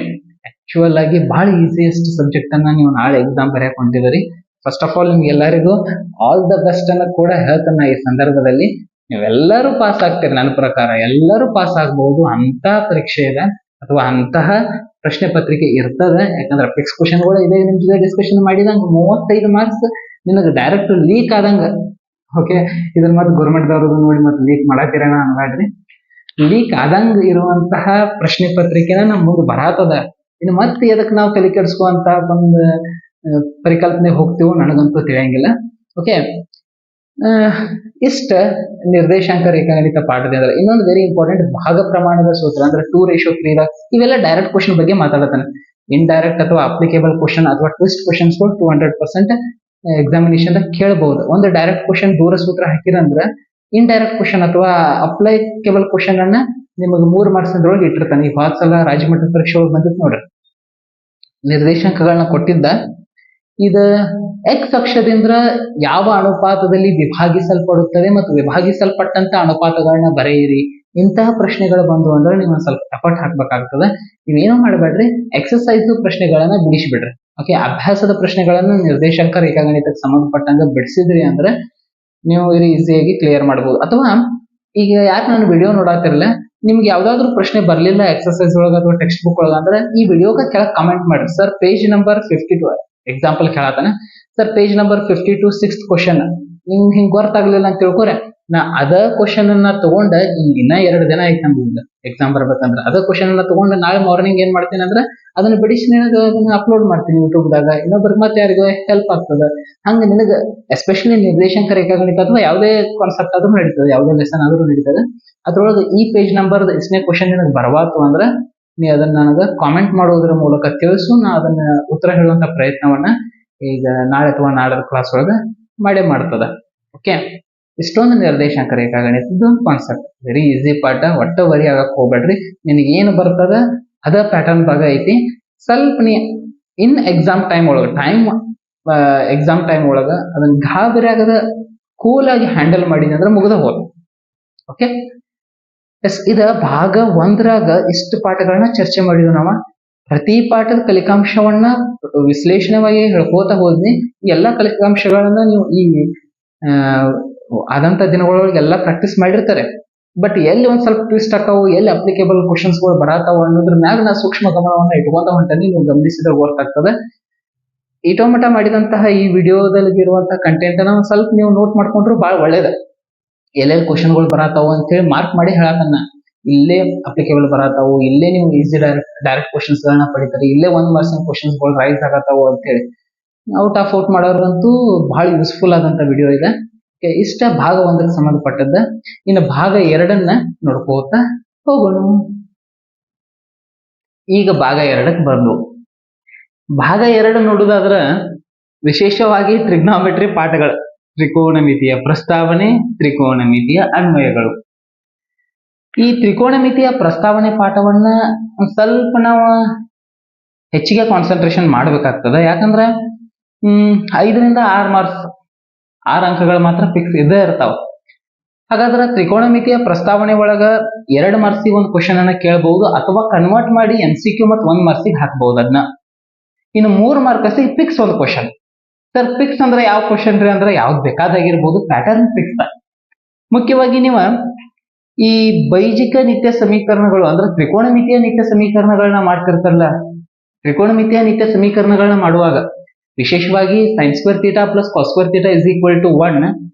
ಆಕ್ಚುಯಲ್ ಆಗಿ ಬಹಳ ಈಸಿಯೆಸ್ಟ್ ಸಬ್ಜೆಕ್ಟ್ ಅನ್ನ ನೀವು ನಾಳೆ ಎಕ್ಸಾಮ್ ಬರೆಯಕ್ ಹೊಂಟಿದ್ರಿ. ಫಸ್ಟ್ ಆಫ್ ಆಲ್ ನಿಮ್ಗೆ ಎಲ್ಲರಿಗೂ ಆಲ್ ದ ಬೆಸ್ಟ್ ಅನ್ನ ಕೂಡ ಹೇಳ್ತಾನ ಈ ಸಂದರ್ಭದಲ್ಲಿ. ನೀವೆಲ್ಲರೂ ಪಾಸ್ ಆಗ್ತೀರಿ, ನನ್ನ ಪ್ರಕಾರ ಎಲ್ಲರೂ ಪಾಸ್ ಆಗ್ಬಹುದು. ಅಂತ ಪರೀಕ್ಷೆ ಇದೆ ಅಥವಾ ಅಂತಹ ಪ್ರಶ್ನೆ ಪತ್ರಿಕೆ ಇರ್ತದೆ. ಯಾಕಂದ್ರೆ ಫಿಕ್ಸ್ ಕ್ವಶನ್ಗಳು ಇದೆ. ನಿಮ್ ಜೊತೆ ಡಿಸ್ಕಷನ್ ಮಾಡಿದಂಗ 35 ಮಾರ್ಕ್ಸ್ ನಿನಗೆ ಡೈರೆಕ್ಟ್ ಲೀಕ್ ಆದಂಗ. ಓಕೆ, ಇದನ್ನ ಮತ್ತೆ ಗೌರ್ಮೆಂಟ್ ದವ್ರದ್ದು ನೋಡಿ ಮತ್ತೆ ಲೀಕ್ ಮಾಡಾತಿರೋಣ ಅನ್ಬೇಡ್ರಿ. ಲೀಕ್ ಆದಂಗ ಇರುವಂತಹ ಪ್ರಶ್ನೆ ಪತ್ರಿಕೆನ ನಮ್ ಮುಂದೆ ಬರಾತದ. ಇನ್ನು ಮತ್ತೆ ಅದಕ್ಕೆ ನಾವು ತಲೆ ಕೆಡಿಸ್ಕುವಂತ ಒಂದು ಪರಿಕಲ್ಪನೆ ಹೋಗ್ತೀವೋ ನನಗಂತೂ ತಿಳಿಯಂಗಿಲ್ಲ. ಓಕೆ, ಇಷ್ಟ ನಿರ್ದೇಶಾಂಕ ರೇಖಾಗಣಿತ ಪಾಠದಿಂದ ಇನ್ನೊಂದು ವೆರಿ ಇಂಪಾರ್ಟೆಂಟ್ ಭಾಗ ಪ್ರಮಾಣದ ಸೂತ್ರ ಅಂದ್ರೆ 2:3. ಇವೆಲ್ಲ ಡೈರೆಕ್ಟ್ ಕ್ವಶನ್ ಬಗ್ಗೆ ಮಾತಾಡತಾನೆ. ಇಂಡೈರೆಕ್ಟ್ ಅಥವಾ ಅಪ್ಲಿಕೇಬಲ್ ಕ್ವಶನ್ ಅಥವಾ ಟ್ವಿಸ್ಟ್ ಕ್ವಶನ್ಸ್ 200% ಎಕ್ಸಾಮಿನೇಷನ್ ಕೇಳಬಹುದು. ಒಂದು ಡೈರೆಕ್ಟ್ ಕ್ವಶನ್ ದೂರ ಸೂತ್ರ ಹಾಕಿರಂದ್ರೆ ಇಂಡೈರೆಕ್ಟ್ ಕ್ವಶನ್ ಅಥವಾ ಅಪ್ಲಿಕೇಬಲ್ ಕ್ವಶನ್ ಅನ್ನ ನಿಮಗೆ 3 ಮಾರ್ಕ್ಸ್ ಒಳಗೆ ಇಟ್ಟಿರ್ತಾನೆ. ಈ ಹೋದ ಸಲ ರಾಜ್ಯಮಟ್ಟದ ಪರೀಕ್ಷೆ ಒಳಗೆ ಬಂದಿತ್ತು ನೋಡ್ರಿ. ನಿರ್ದೇಶಾಂಕಗಳನ್ನ ಕೊಟ್ಟಿದ್ದ, ಇದು ಎಕ್ಸ್ ಅಕ್ಷದಿಂದ ಯಾವ ಅನುಪಾತದಲ್ಲಿ ವಿಭಾಗಿಸಲ್ಪಡುತ್ತದೆ ಮತ್ತು ವಿಭಾಗಿಸಲ್ಪಟ್ಟಂತ ಅನುಪಾತಗಳನ್ನ ಬರೆಯಿರಿ. ಇಂತಹ ಪ್ರಶ್ನೆಗಳು ಬಂದು ಅಂದ್ರೆ ನೀವು ಸ್ವಲ್ಪ ಎಫರ್ಟ್ ಹಾಕ್ಬೇಕಾಗ್ತದೆ. ನೀವೇನೋ ಮಾಡಬೇಡ್ರಿ, ಎಕ್ಸರ್ಸೈಸ್ ಪ್ರಶ್ನೆಗಳನ್ನ ಬಿಡಿಸಿಬಿಡ್ರಿ. ಓಕೆ, ಅಭ್ಯಾಸದ ಪ್ರಶ್ನೆಗಳನ್ನ ನಿರ್ದೇಶಾಂಕ ರೇಖಾಗಣಿತಕ್ಕೆ ಸಂಬಂಧಪಟ್ಟಂಗ ಬಿಡಿಸಿದ್ರಿ ಅಂದ್ರೆ ನೀವು ವೆರಿ ಈಸಿಯಾಗಿ ಕ್ಲಿಯರ್ ಮಾಡಬಹುದು. ಅಥವಾ ಈಗ ಯಾಕೆ ನಾನು ವಿಡಿಯೋ ನೋಡಾತಿರಲ್ಲ, ನಿಮ್ಗೆ ಯಾವ್ದಾದ್ರು ಪ್ರಶ್ನೆ ಬರ್ಲಿಲ್ಲ ಎಕ್ಸರ್ಸೈಸ್ ಒಳಗ ಅಥವಾ ಟೆಕ್ಸ್ಟ್ ಬುಕ್ ಒಳಗ ಅಂದ್ರೆ ಈ ವಿಡಿಯೋಗ ಕೆಳಗೆ ಕಮೆಂಟ್ ಮಾಡ್ರಿ. ಸರ್ ಪೇಜ್ ನಂಬರ್ 52 ಎಕ್ಸಾಂಪಲ್ ಕೇಳತಾನೆ. Sir page number 52 6th question ನಿಮ್ಗೆ ಹಿಂಗ್ ಗೊತ್ತಾಗ್ಲಿಲ್ಲ ಅಂತ ತಿಳ್ಕೊರೆ, ನಾ ಅದ ಕ್ವಶನ್ ಅನ್ನ ತಗೊಂಡ ಇನ್ನ 2 ದಿನ ಐತೆ ನಮ್ಗೆ ಎಕ್ಸಾಮ್ ಬರ್ಬೇಕಂದ್ರೆ ಅದ ಕ್ವಶನ್ ಅನ್ನ ತಗೊಂಡು ನಾಳೆ ಮಾರ್ನಿಂಗ್ ಏನ್ ಮಾಡ್ತೀನಿ ಅಂದ್ರೆ ಅದನ್ನ ಬಿಡಿಸಿ ನಿನಗೆ ಅದನ್ನ ಅಪ್ಲೋಡ್ ಮಾಡ್ತೀನಿ ಯೂಟ್ಯೂಬ್ದಾಗ. ಇನ್ನೊಬ್ರಿಗೆ ಮತ್ತೆ ಯಾರಿಗೂ ಹೆಲ್ಪ್ ಆಗ್ತದೆ. ಹಂಗ ನಿನಗೆ ಎಸ್ಪೆಷಲಿ ನಿರ್ದೇಶಾಂಕ ರೇಖಾಗಣಿತ ಅಥವಾ ಯಾವುದೇ ಕಾನ್ಸೆಪ್ಟ್ ಆದ್ರೂ ನಡೀತದೆ, ಯಾವುದೇ ಲೆಸನ್ ಆದ್ರೂ ನಡೀತದೆ. ಅದ್ರೊಳಗೆ ಈ ಪೇಜ್ ನಂಬರ್ ಎಷ್ಟನೇ ಕ್ವಶನ್ ನಿನಗೆ ಬರವಾತು ಅಂದ್ರೆ ನೀ ಅದನ್ನ ನನಗೆ ಕಾಮೆಂಟ್ ಮಾಡೋದ್ರ ಮೂಲಕ ತಿಳಿಸು. ನಾ ಅದನ್ನ ಉತ್ತರ ಹೇಳುವಂತ ಪ್ರಯತ್ನವನ್ನ ಈಗ ನಾಳೆ ಅಥವಾ ನಾಡದ ಕ್ಲಾಸ್ ಒಳಗೆ ಮಾಡ್ತದ. ಓಕೆ, ಇಷ್ಟೊಂದು ನಿರ್ದೇಶಾಂಕ ರೇಖಾಗಣಿತದ ಕಾನ್ಸೆಪ್ಟ್ ವೆರಿ ಈಸಿ ಪಾಠ. ಒಟ್ಟ ವರಿ ಆಗಕ್ ಹೋಗ್ಬೇಡ್ರಿ. ನಿನಗೆ ಏನು ಬರ್ತದ ಅದ ಪ್ಯಾಟರ್ನ್ ಭಾಗ ಐತಿ. ಸ್ವಲ್ಪ ನೀ ಇನ್ ಎಕ್ಸಾಮ್ ಟೈಮ್ ಒಳಗ ಅದನ್ನ ಗಾಬರಿ ಆಗದ ಕೂಲ್ ಆಗಿ ಹ್ಯಾಂಡಲ್ ಮಾಡಿದ ಅಂದ್ರೆ ಮುಗ್ದ ಹೋದ. ಓಕೆ, ಎಸ್, ಇದ ಭಾಗ 1ರಾಗ ಇಷ್ಟು ಪಾಠಗಳನ್ನ ಚರ್ಚೆ ಮಾಡಿದ್ವಿ ನಾವು. ಪ್ರತಿ ಪಾಠದ ಫಲಿತಾಂಶವನ್ನ ವಿಶ್ಲೇಷಣೆವಾಗಿ ಹೇಳ್ಕೋತ ಹೋದ್ನಿ. ಈ ಎಲ್ಲಾ ಫಲಿತಾಂಶಗಳನ್ನ ನೀವು ಈ ಆದಂತ ದಿನಗಳೊಳಗೆ ಎಲ್ಲಾ ಪ್ರಾಕ್ಟೀಸ್ ಮಾಡಿರ್ತಾರೆ. ಬಟ್ ಎಲ್ಲಿ ಒಂದ್ ಸ್ವಲ್ಪ ಟ್ವಿಸ್ಟ್ ಆಕಾವು, ಎಲ್ಲಿ ಅಪ್ಲಿಕೇಬಲ್ ಕ್ವಶನ್ಸ್ ಗಳು ಬರತಾವ ಅನ್ನೋದ್ರ ಮ್ಯಾಗ ನಾ ಸೂಕ್ಷ್ಮ ಗಮನವನ್ನ ಇಟ್ಕೊಂತ ಹೊಂಟನಿ. ನೀವು ಗಮನಿಸಿದ್ರೆ ಗೊತ್ತಾಗ್ತದೆ. ಇಟೋಮಟ ಮಾಡಿದಂತಹ ಈ ವಿಡಿಯೋದಲ್ಲಿ ಇರುವಂತಹ ಕಂಟೆಂಟ್ ಅನ್ನ ಒಂದ್ ಸ್ವಲ್ಪ ನೀವು ನೋಟ್ ಮಾಡ್ಕೊಂಡ್ರು ಬಹಳ ಒಳ್ಳೇದ. ಎಲ್ಲೆಲ್ಲಿ ಕ್ವಶನ್ಗಳು ಬರತಾವ ಅಂತ ಹೇಳಿ ಮಾರ್ಕ್ ಮಾಡಿ ಹೇಳತನ್ನ. ಇಲ್ಲೇ ಅಪ್ಲಿಕೇಬಲ್ ಬರತಾವು, ಇಲ್ಲೇ ನೀವು ಈಸಿ ಡೈರೆಕ್ಟ್ ಕ್ವಶನ್ಸ್ ಗಳನ್ನ ಪಡಿತಾರೆ, ಇಲ್ಲೇ 1 ಮಾರ್ಕ್ಸ್ ಕ್ವಶನ್ಸ್ ಗಳು ರೈಸ್ ಆಗತ್ತಾವು ಅಂತ ಹೇಳಿ ಔಟ್ ಆಫ್ ಔಟ್ ಮಾಡೋರ್ಗಂತೂ ಬಹಳ ಯೂಸ್ಫುಲ್ ಆದಂತ ವಿಡಿಯೋ ಇದೆ. ಇಷ್ಟ ಭಾಗ 1ಕ್ಕೆ ಸಂಬಂಧಪಟ್ಟದ್ದ. ಇನ್ನು ಭಾಗ 2ನ್ನ ನೋಡ್ಕೋತಾ ಹೋಗೋಣ. ಈಗ ಭಾಗ 2ಕ್ಕೆ ಬಂದು ಭಾಗ 2 ನೋಡುದಾದ್ರ ವಿಶೇಷವಾಗಿ ಟ್ರಿಗ್ನಾಮೆಟ್ರಿ ಪಾಠಗಳು, ತ್ರಿಕೋನಮಿತಿಯ ಪ್ರಸ್ತಾವನೆ, ತ್ರಿಕೋನಮಿತಿಯ ಅನ್ವಯಗಳು. ಈ ತ್ರಿಕೋನಮಿತಿಯ ಪ್ರಸ್ತಾವನೆ ಪಾಠವನ್ನ ಒಂದ್ ಸ್ವಲ್ಪ ನಾವು ಹೆಚ್ಚಿಗೆ ಕಾನ್ಸಂಟ್ರೇಷನ್ ಮಾಡ್ಬೇಕಾಗ್ತದ. ಯಾಕಂದ್ರೆ 5ರಿಂದ 6 ಮಾರ್ಕ್ಸ್ 6 ಅಂಕಗಳು ಮಾತ್ರ ಫಿಕ್ಸ್ ಇದ್ದೇ ಇರ್ತಾವ. ಹಾಗಾದ್ರೆ ತ್ರಿಕೋನಮಿತಿಯ ಪ್ರಸ್ತಾವನೆ ಒಳಗ 2 ಮಾರ್ಕ್ಸಿಗೆ ಒಂದು ಕ್ವಶನ್ ಅನ್ನ ಕೇಳಬಹುದು, ಅಥವಾ ಕನ್ವರ್ಟ್ ಮಾಡಿ MCQ ಮತ್ತು 1 ಮಾರ್ಕ್ಸಿಗೆ ಹಾಕಬಹುದು ಅದನ್ನ. ಇನ್ನು 3 ಮಾರ್ಕ್ಸಿಗೆ ಫಿಕ್ಸ್ ಒಂದು ಕ್ವಶನ್. ಸರ್ ಫಿಕ್ಸ್ ಅಂದ್ರೆ ಯಾವ ಕ್ವಶನ್ ರೀ ಅಂದ್ರೆ ಯಾವ್ದು ಬೇಕಾದಾಗಿರ್ಬೋದು, ಪ್ಯಾಟರ್ನ್ ಫಿಕ್ಸ್. ಮುಖ್ಯವಾಗಿ ನೀವು ಈ ಬೈಜಿಕ ನಿತ್ಯ ಸಮೀಕರಣಗಳು ಅಂದ್ರೆ ತ್ರಿಕೋನಮಿತಿಯ ನಿತ್ಯ ಸಮೀಕರಣಗಳನ್ನ ಮಾಡ್ತಿರ್ತಾರಲ್ಲ, ತ್ರಿಕೋನಮಿತಿಯ ನಿತ್ಯ ಸಮೀಕರಣಗಳನ್ನ ಮಾಡುವಾಗ ವಿಶೇಷವಾಗಿ sin² θ + cos² θ = 1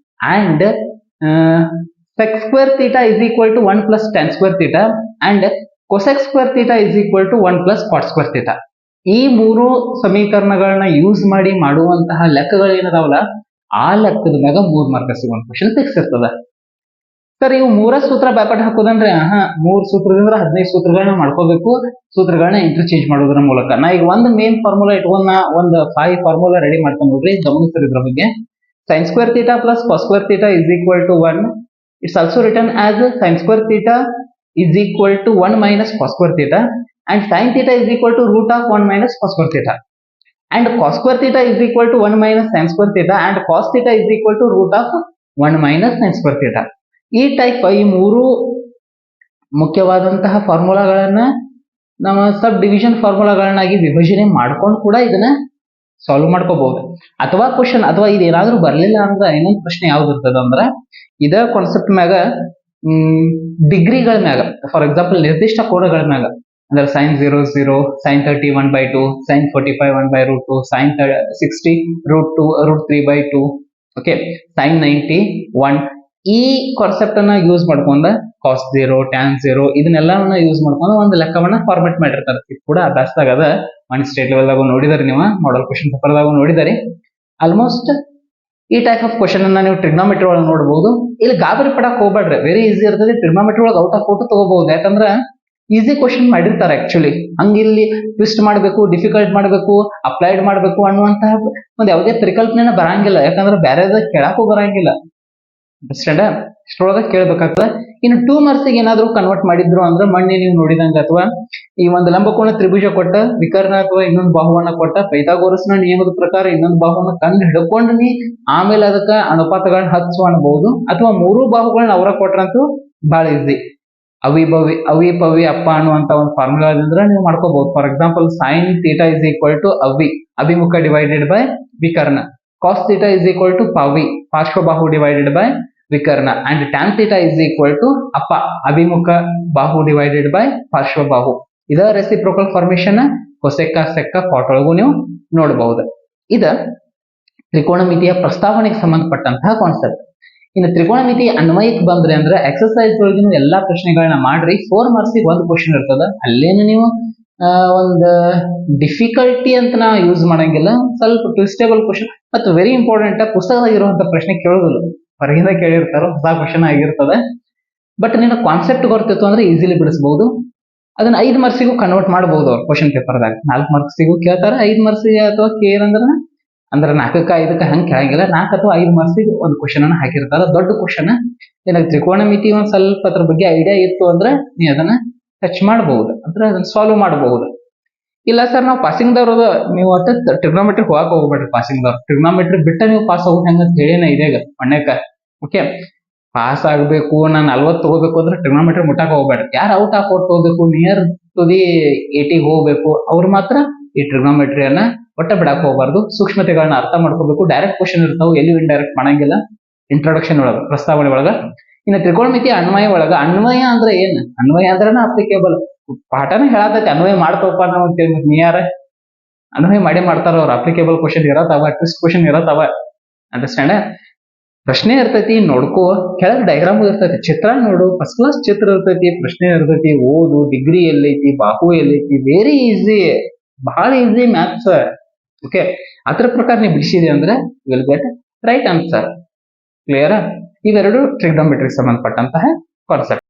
and sec² θ = 1 + tan² θ and cosec² θ = 1 + cot² θ. ಈ 3 ಸಮೀಕರಣಗಳನ್ನ ಯೂಸ್ ಮಾಡಿ ಮಾಡುವಂತಹ ಲೆಕ್ಕಗಳು ಏನದಾವಲ್ಲ, ಆ ಲೆಕ್ಕದ ಮ್ಯಾಗ 3 ಮಾರ್ಕ್ಸಿಗೆ ಒಂದು ಕ್ವಶನ್ ಫಿಕ್ಸ್ ಇರ್ತದ. ಸರ್ ಇವು 3 ಸೂತ್ರ ಬ್ಯಾಪಟ್ ಹಾಕೋದಂದ್ರೆ 3 ಸೂತ್ರದಿಂದ 15 ಸೂತ್ರಗಳನ್ನ ಮಾಡ್ಕೋಬೇಕು, ಸೂತ್ರಗಳನ್ನ ಇಂಟರ್ಚೇಂಜ್ ಮಾಡೋದ್ರ ಮೂಲಕ. ನಾ ಈಗ ಒಂದು ಮೇನ್ ಫಾರ್ಮುಲಾ ಇಟ್ಕೊಂಡ ಒಂದು 5 ಫಾರ್ಮುಲಾ ರೆಡಿ ಮಾಡ್ಕೊಂಡು ನೋಡ್ರಿ, ಗಮನಿಸ್ರಿ ಇದ್ರ ಬಗ್ಗೆ. sin² θ + cos² θ = 1. It's also written as sin² θ = 1 - cos² θ and sin θ = √1 - cos² θ and cos² θ = 1 - sin² θ and cos θ = √1 - sin² θ. ಈ ಟೈಪ್ ಈ 3 ಮುಖ್ಯವಾದಂತಹ ಫಾರ್ಮುಲಾಗಳನ್ನ ನಾವು ಸಬ್ ಡಿವಿಷನ್ ಫಾರ್ಮುಲಾಗಳನ್ನಾಗಿ ವಿಭಜನೆ ಮಾಡ್ಕೊಂಡು ಕೂಡ ಇದನ್ನ ಸಾಲ್ವ್ ಮಾಡ್ಕೋಬಹುದು. ಅಥವಾ ಕ್ವಶನ್ ಅಥವಾ ಇದೇನಾದ್ರೂ ಬರ್ಲಿಲ್ಲ ಅಂದ್ರೆ ಇನ್ನೊಂದು ಪ್ರಶ್ನೆ ಯಾವ್ದು ಇರ್ತದ ಅಂದ್ರೆ, ಇದ ಕಾನ್ಸೆಪ್ಟ್ ಮ್ಯಾಗ ಡಿಗ್ರಿಗಳ ಮ್ಯಾಗ, ಫಾರ್ ಎಕ್ಸಾಂಪಲ್ ನಿರ್ದಿಷ್ಟ ಕೋನಗಳ ಮ್ಯಾಗ ಅಂದ್ರೆ sin 0 0, sin 30 1/2, sin 45 1/√2, sin 60 √3/2, okay, sin 90 1. ಈ ಕಾನ್ಸೆಪ್ಟ್ ಅನ್ನ ಯೂಸ್ ಮಾಡ್ಕೊಂಡ cos 0 tan 0 ಇದನ್ನೆಲ್ಲವನ್ನ ಯೂಸ್ ಮಾಡ್ಕೊಂಡು ಒಂದು ಲೆಕ್ಕವನ್ನ ಫಾರ್ಮೆಟ್ ಮಾಡಿರ್ತಾರೆ. ಇದು ಕೂಡ ಅಭ್ಯಾಸದಾಗ ಅದ, ಒನ್ ಸ್ಟೇಟ್ ಲೆವೆಲ್ದಾಗ ನೋಡಿದಾರೆ, ನೀವು ಮಾಡೆಲ್ ಕ್ವಶನ್ ಪೇಪರ್ದಾಗ ನೋಡಿದಾರೆ. ಆಲ್ಮೋಸ್ಟ್ ಈ ಟೈಪ್ ಆಫ್ ಕ್ವಶನ್ ಅನ್ನ ನೀವು ಟ್ರಿಗ್ನೋಮೆಟ್ರಿ ಒಳಗೆ ನೋಡಬಹುದು. ಇಲ್ಲಿ ಗಾಬರಿ ಪಡಕ್ ಹೋಗ್ಬೇಡ್ರಿ, ವೆರಿ ಈಸಿ ಇರ್ತದೆ. ಟ್ರಿಗ್ನೋಮೆಟ್ರಿ ಒಳಗೆ ಔಟ್ ಆಫ್ ಔಟ್ ತಗೋಬಹುದು, ಯಾಕಂದ್ರೆ ಈಸಿ ಕ್ವಶನ್ ಮಾಡಿರ್ತಾರೆ. ಆಕ್ಚುಲಿ ಹಂಗ ಇಲ್ಲಿ ಟ್ವಿಸ್ಟ್ ಮಾಡಬೇಕು, ಡಿಫಿಕಲ್ಟ್ ಮಾಡಬೇಕು, ಅಪ್ಲೈಡ್ ಮಾಡಬೇಕು ಅನ್ನುವಂತಹ ಒಂದು ಯಾವುದೇ ಪರಿಕಲ್ಪನೆ ಬರಂಗಿಲ್ಲ. ಯಾಕಂದ್ರೆ ಬೇರೆದ ಕೇಳಕ್ಕೂ ಬರಂಗಿಲ್ಲ. ಇಷ್ಟೊಳಗ ಕೇಳ್ಬೇಕಾಗ್ತದೆ. ಇನ್ನು 2 ಮಾರ್ಕ್ಸಿಗೆ ಏನಾದ್ರು ಕನ್ವರ್ಟ್ ಮಾಡಿದ್ರು ಅಂದ್ರೆ ಮೊನ್ನೆ ನೀವು ನೋಡಿದಂಗ, ಅಥವಾ ಈ ಒಂದು ಲಂಬಕೋನ ತ್ರಿಭುಜ ಕೊಟ್ಟ ವಿಕರ್ಣ ಅಥವಾ ಇನ್ನೊಂದು ಬಾಹುವನ್ನ ಕೊಟ್ಟ ಪೈಥಾಗೋರಸ್ನ ನಿಯಮದ ಪ್ರಕಾರ ಇನ್ನೊಂದು ಬಾಹುವನ್ನ ಕಂಡು ಹಿಡ್ಕೊಂಡು ಆಮೇಲೆ ಅದಕ್ಕ ಅನುಪಾತಗಳನ್ನ ಹಚ್ಚು ಅನ್ಬಹುದು. ಅಥವಾ 3 ಬಾಹುಗಳನ್ನ ಅವರ ಕೊಟ್ರಂತೂ ಬಹಳ ಈಸಿ. ಅವಿಭವಿ ಅಪ್ಪ ಅನ್ನುವಂತ ಒಂದು ಫಾರ್ಮುಲಾದಿಂದ ನೀವು ಮಾಡ್ಕೋಬಹುದು. ಫಾರ್ ಎಕ್ಸಾಂಪಲ್ sin θ = ಅಭಿಮುಖ ಡಿವೈಡೆಡ್ ಬೈ ವಿಕರ್ಣ, cos θ = ಪಾರ್ಶ್ವಬಾಹು ಡಿವೈಡೆಡ್ ಬೈ ವಿಕರ್ಣ ಅಂಡ್ tan θ = ಅಪ್ಪ ಅಭಿಮುಖ ಬಾಹು ಡಿವೈಡೆಡ್ ಬೈ ಪಾರ್ಶ್ವಬಾಹು. ಇದ ರೆಸಿಪ್ರೋಕಲ್ ಫಾರ್ಮೇಶನ್ ಕೊಸೆಕ್ಕ ಸೆಕ್ಕ ಕಾಟ್ ಒಳಗೂ ನೀವು ನೋಡಬಹುದು. ಇದ ತ್ರಿಕೋನಮಿತಿಯ ಪ್ರಸ್ತಾವನೆಗೆ ಸಂಬಂಧಪಟ್ಟಂತಹ ಕಾನ್ಸೆಪ್ಟ್. ಇನ್ನು ತ್ರಿಕೋನಮಿತಿ ಅನ್ವಯಕ್ಕೆ ಬಂದ್ರೆ ಅಂದ್ರೆ ಎಕ್ಸರ್ಸೈಸ್ ಒಳಗಿನ ಎಲ್ಲಾ ಪ್ರಶ್ನೆಗಳನ್ನ ಮಾಡ್ರಿ. 4 ಮಾರ್ಕ್ಸಿಗೆ ಒಂದು ಕ್ವಶನ್ ಇರ್ತದ. ಅಲ್ಲೇನು ನೀವು ಒಂದು ಡಿಫಿಕಲ್ಟಿ ಅಂತ ನಾ ಯೂಸ್ ಮಾಡಂಗಿಲ್ಲ, ಸ್ವಲ್ಪ ಟ್ವಿಸ್ಟೇಬಲ್ ಕ್ವಶನ್ ಮತ್ತು ವೆರಿ ಇಂಪಾರ್ಟೆಂಟ್ ಪುಸ್ತಕದಾಗ ಇರುವಂತ ಪ್ರಶ್ನೆ ಕೇಳೋದಿಲ್ಲ, ಹೊರಗಿಂದ ಕೇಳಿರ್ತಾರೋ ಹೊಸ ಕ್ವಶನ್ ಆಗಿರ್ತದೆ. ಬಟ್ ನಿನ್ನ ಕಾನ್ಸೆಪ್ಟ್ ಗೊತ್ತಿತ್ತು ಅಂದ್ರೆ ಈಸಿಲಿ ಬಿಡಿಸಬಹುದು. ಅದನ್ನ 5 ಮಾರ್ಕ್ಸಿಗೂ ಕನ್ವರ್ಟ್ ಮಾಡಬಹುದು ಅವ್ರು ಕ್ವಶನ್ ಪೇಪರ್ದಾಗ. 4 ಮಾರ್ಕ್ಸಿಗೂ ಕೇಳ್ತಾರೆ, 5 ಮಾರ್ಕ್ಸಿಗೆ ಅಥವಾ ಕೇಳಂದ್ರೆ 4ಕ್ಕೆ 5ಕ್ಕೆ ಹಂಗೆ ಕೇಳಂಗಿಲ್ಲ. 4 ಅಥವಾ 5 ಮಾರ್ಕ್ಸಿಗೆ ಒಂದು ಕ್ವಶನ್ ಅನ್ನ ಹಾಕಿರ್ತಾರೆ, ದೊಡ್ಡ ಕ್ವಶನ್. ನಿನಗೆ ತ್ರಿಕೋನಮಿತಿ ಒಂದ್ ಸ್ವಲ್ಪ ಅದ್ರ ಬಗ್ಗೆ ಐಡಿಯಾ ಇತ್ತು ಅಂದ್ರೆ ನೀ ಅದನ್ನ ಟಚ್ ಮಾಡಬಹುದು, ಅಂದ್ರೆ ಅದನ್ನ ಸಾಲ್ವ್ ಮಾಡಬಹುದು. ಇಲ್ಲ ಸರ್ ನಾವು ಪಾಸಿಂಗ್ ದವ್ರು, ನೀವು ಒಟ್ಟ ಟ್ರಿಗ್ನೋಮೆಟ್ರಿ ಹೋಗಕ್ ಹೋಗ್ಬೇಡ್ರಿ. ಪಾಸಿಂಗ್ ದವ್ರು ಟ್ರಿಗ್ನೋಮೆಟ್ರಿ ಬಿಟ್ಟ ನೀವು ಪಾಸ್ ಆಗೋದು ಹೆಂಗ ಹೇಳಿನ ಇದೆಗ ಮಣ್ಣೆಕ. ಓಕೆ, ಪಾಸ್ ಆಗ್ಬೇಕು, ನಾನು 40 ತಗೋಬೇಕು ಅಂದ್ರೆ ಟ್ರಿಗ್ನೋಮೆಟ್ರಿ ಮುಟ್ಟಕ್ ಹೋಗ್ಬೇಡ್ರಿ. ಯಾರು ಔಟ್ ಆಫ್ ಔಟ್ ತಗೋಬೇಕು, ನಿಯರ್ ಟು ದಿ 80 ಹೋಗ್ಬೇಕು, ಅವ್ರು ಮಾತ್ರ ಈ ಟ್ರಿಗ್ನೋಮೆಟ್ರಿಯನ್ನ ಒಟ್ಟ ಬಿಡಕ್ ಹೋಗ್ಬಾರ್ದು. ಸೂಕ್ಷ್ಮತೆಗಳನ್ನ ಅರ್ಥ ಮಾಡ್ಕೋಬೇಕು. ಡೈರೆಕ್ಟ್ ಕ್ವಶನ್ ಇರ್ತಾವೆ, ಎಲ್ಲಿ ಇಂಡೈರೆಕ್ಟ್ ಮಾಡಂಗಿಲ್ಲ. ಇಂಟ್ರೊಡಕ್ಷನ್ ಒಳಗ, ಪ್ರಸ್ತಾವನೆ ಒಳಗ. ಇನ್ನು ತ್ರಿಕೋನಮಿತಿ ಅನ್ವಯ ಒಳಗ, ಅನ್ವಯ ಅಂದ್ರೆ ಏನ್? ಅನ್ವಯ ಅಂದ್ರನ ಅಪ್ಲಿಕೇಬಲ್. ಪಾಠನ ಹೇಳತೈತಿ ಅನ್ವಯ ಮಾಡ್ತವಪ್ಪ ನಾವು ನಿಯಾರ ಅನ್ವಯ ಮಾಡಿ ಮಾಡ್ತಾರ ಅವ್ರು. ಅಪ್ಲಿಕೇಬಲ್ ಕ್ವಶನ್ ಇರತ್ತವ, ಟ್ವಿಸ್ಟ್ ಕ್ವಶನ್ ಇರತ್ತವ. ಅಂಡರ್ಸ್ಟ್ಯಾಂಡ್? ಪ್ರಶ್ನೆ ಇರ್ತೈತಿ ನೋಡ್ಕೋ, ಕೆಳಗ್ ಡೈಗ್ರಾಮ್ ಇರ್ತೈತಿ, ಚಿತ್ರ ನೋಡು, ಫಸ್ಟ್ ಕ್ಲಾಸ್ ಚಿತ್ರ ಇರ್ತೈತಿ, ಪ್ರಶ್ನೆ ಇರ್ತೈತಿ, ಓದು, ಡಿಗ್ರಿ ಎಲ್ಲೈತಿ, ಬಾಹು ಎಲ್ಲೈತಿ, ವೆರಿ ಈಸಿ, ಬಹಳ ಈಸಿ ಮ್ಯಾಥ್ಸ್. ಓಕೆ, ಅದ್ರ ಪ್ರಕಾರ ನೀವು ಬಿಡಿಸಿದೆ ಅಂದ್ರೆ will get right answer. Clear? ಇವೆರಡು ಟ್ರಿಗ್ನೋಮೆಟ್ರಿ ಸಂಬಂಧಪಟ್ಟಂತಹ ಕಾನ್ಸೆಪ್ಟ್.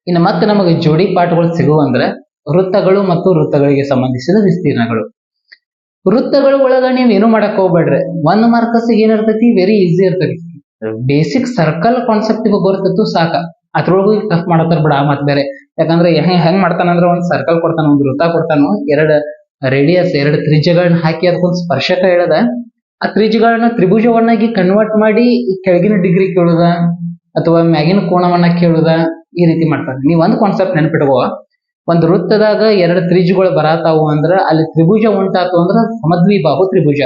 ಇನ್ನು ಮತ್ತೆ ನಮಗೆ ಜೋಡಿ ಪಾಠಗಳು ಸಿಗುವಂದ್ರೆ ವೃತ್ತಗಳು ಮತ್ತು ವೃತ್ತಗಳಿಗೆ ಸಂಬಂಧಿಸಿದ ವಿಸ್ತೀರ್ಣಗಳು. ವೃತ್ತಗಳ ಒಳಗ ನೀವ್ ಏನು ಮಾಡಕ್ ಹೋಗ್ಬೇಡ್ರಿ. 1 ಮಾರ್ಕಸ್ಗೆ ಏನಿರ್ತೈತಿ, ವೆರಿ ಈಸಿ ಇರ್ತೈತಿ. ಬೇಸಿಕ್ ಸರ್ಕಲ್ ಕಾನ್ಸೆಪ್ಟ್ ಗೊತ್ತಿತ್ತು ಸಾಕ. ಅದ್ರೊಳಗೂ ಟಫ್ ಮಾಡತ್ತಾರ ಬಿಡ ಮತ್ ಬೇರೆ. ಯಾಕಂದ್ರೆ ಹೆಂಗ್ ಮಾಡ್ತಾನಂದ್ರ ಒಂದ್ ಸರ್ಕಲ್ ಕೊಡ್ತಾನ, ಒಂದ್ ವೃತ್ತ ಕೊಡ್ತಾನು, 2 ರೇಡಿಯಸ್ 2 ತ್ರಿಜ್ಯಗಳನ್ನ ಹಾಕಿ ಅದಕ್ಕೊಂದ್ ಸ್ಪರ್ಶಕ ಹೇಳದ, ಆ ತ್ರಿಜ್ಯಗಳನ್ನ ತ್ರಿಭುಜವನ್ನಾಗಿ ಕನ್ವರ್ಟ್ ಮಾಡಿ ಕೆಳಗಿನ ಡಿಗ್ರಿ ಕೇಳುದ ಅಥವಾ ಮ್ಯಾಗಿನ ಕೋಣವನ್ನ ಕೇಳುದ, ಈ ರೀತಿ ಮಾಡ್ತಾರೆ. ನೀವ್ ಒಂದ್ ಕಾನ್ಸೆಪ್ಟ್ ನೆನ್ಪಿಟ್ಕೋ, ಒಂದ್ ವೃತ್ತದಾಗ 2 ತ್ರಿಜ್ಯಗಳು ಬರಾತಾವು ಅಂದ್ರ ಅಲ್ಲಿ ತ್ರಿಭುಜ ಉಂಟಾತು ಅಂದ್ರ ಸಮದ್ವಿಬಾಹು ತ್ರಿಭುಜ.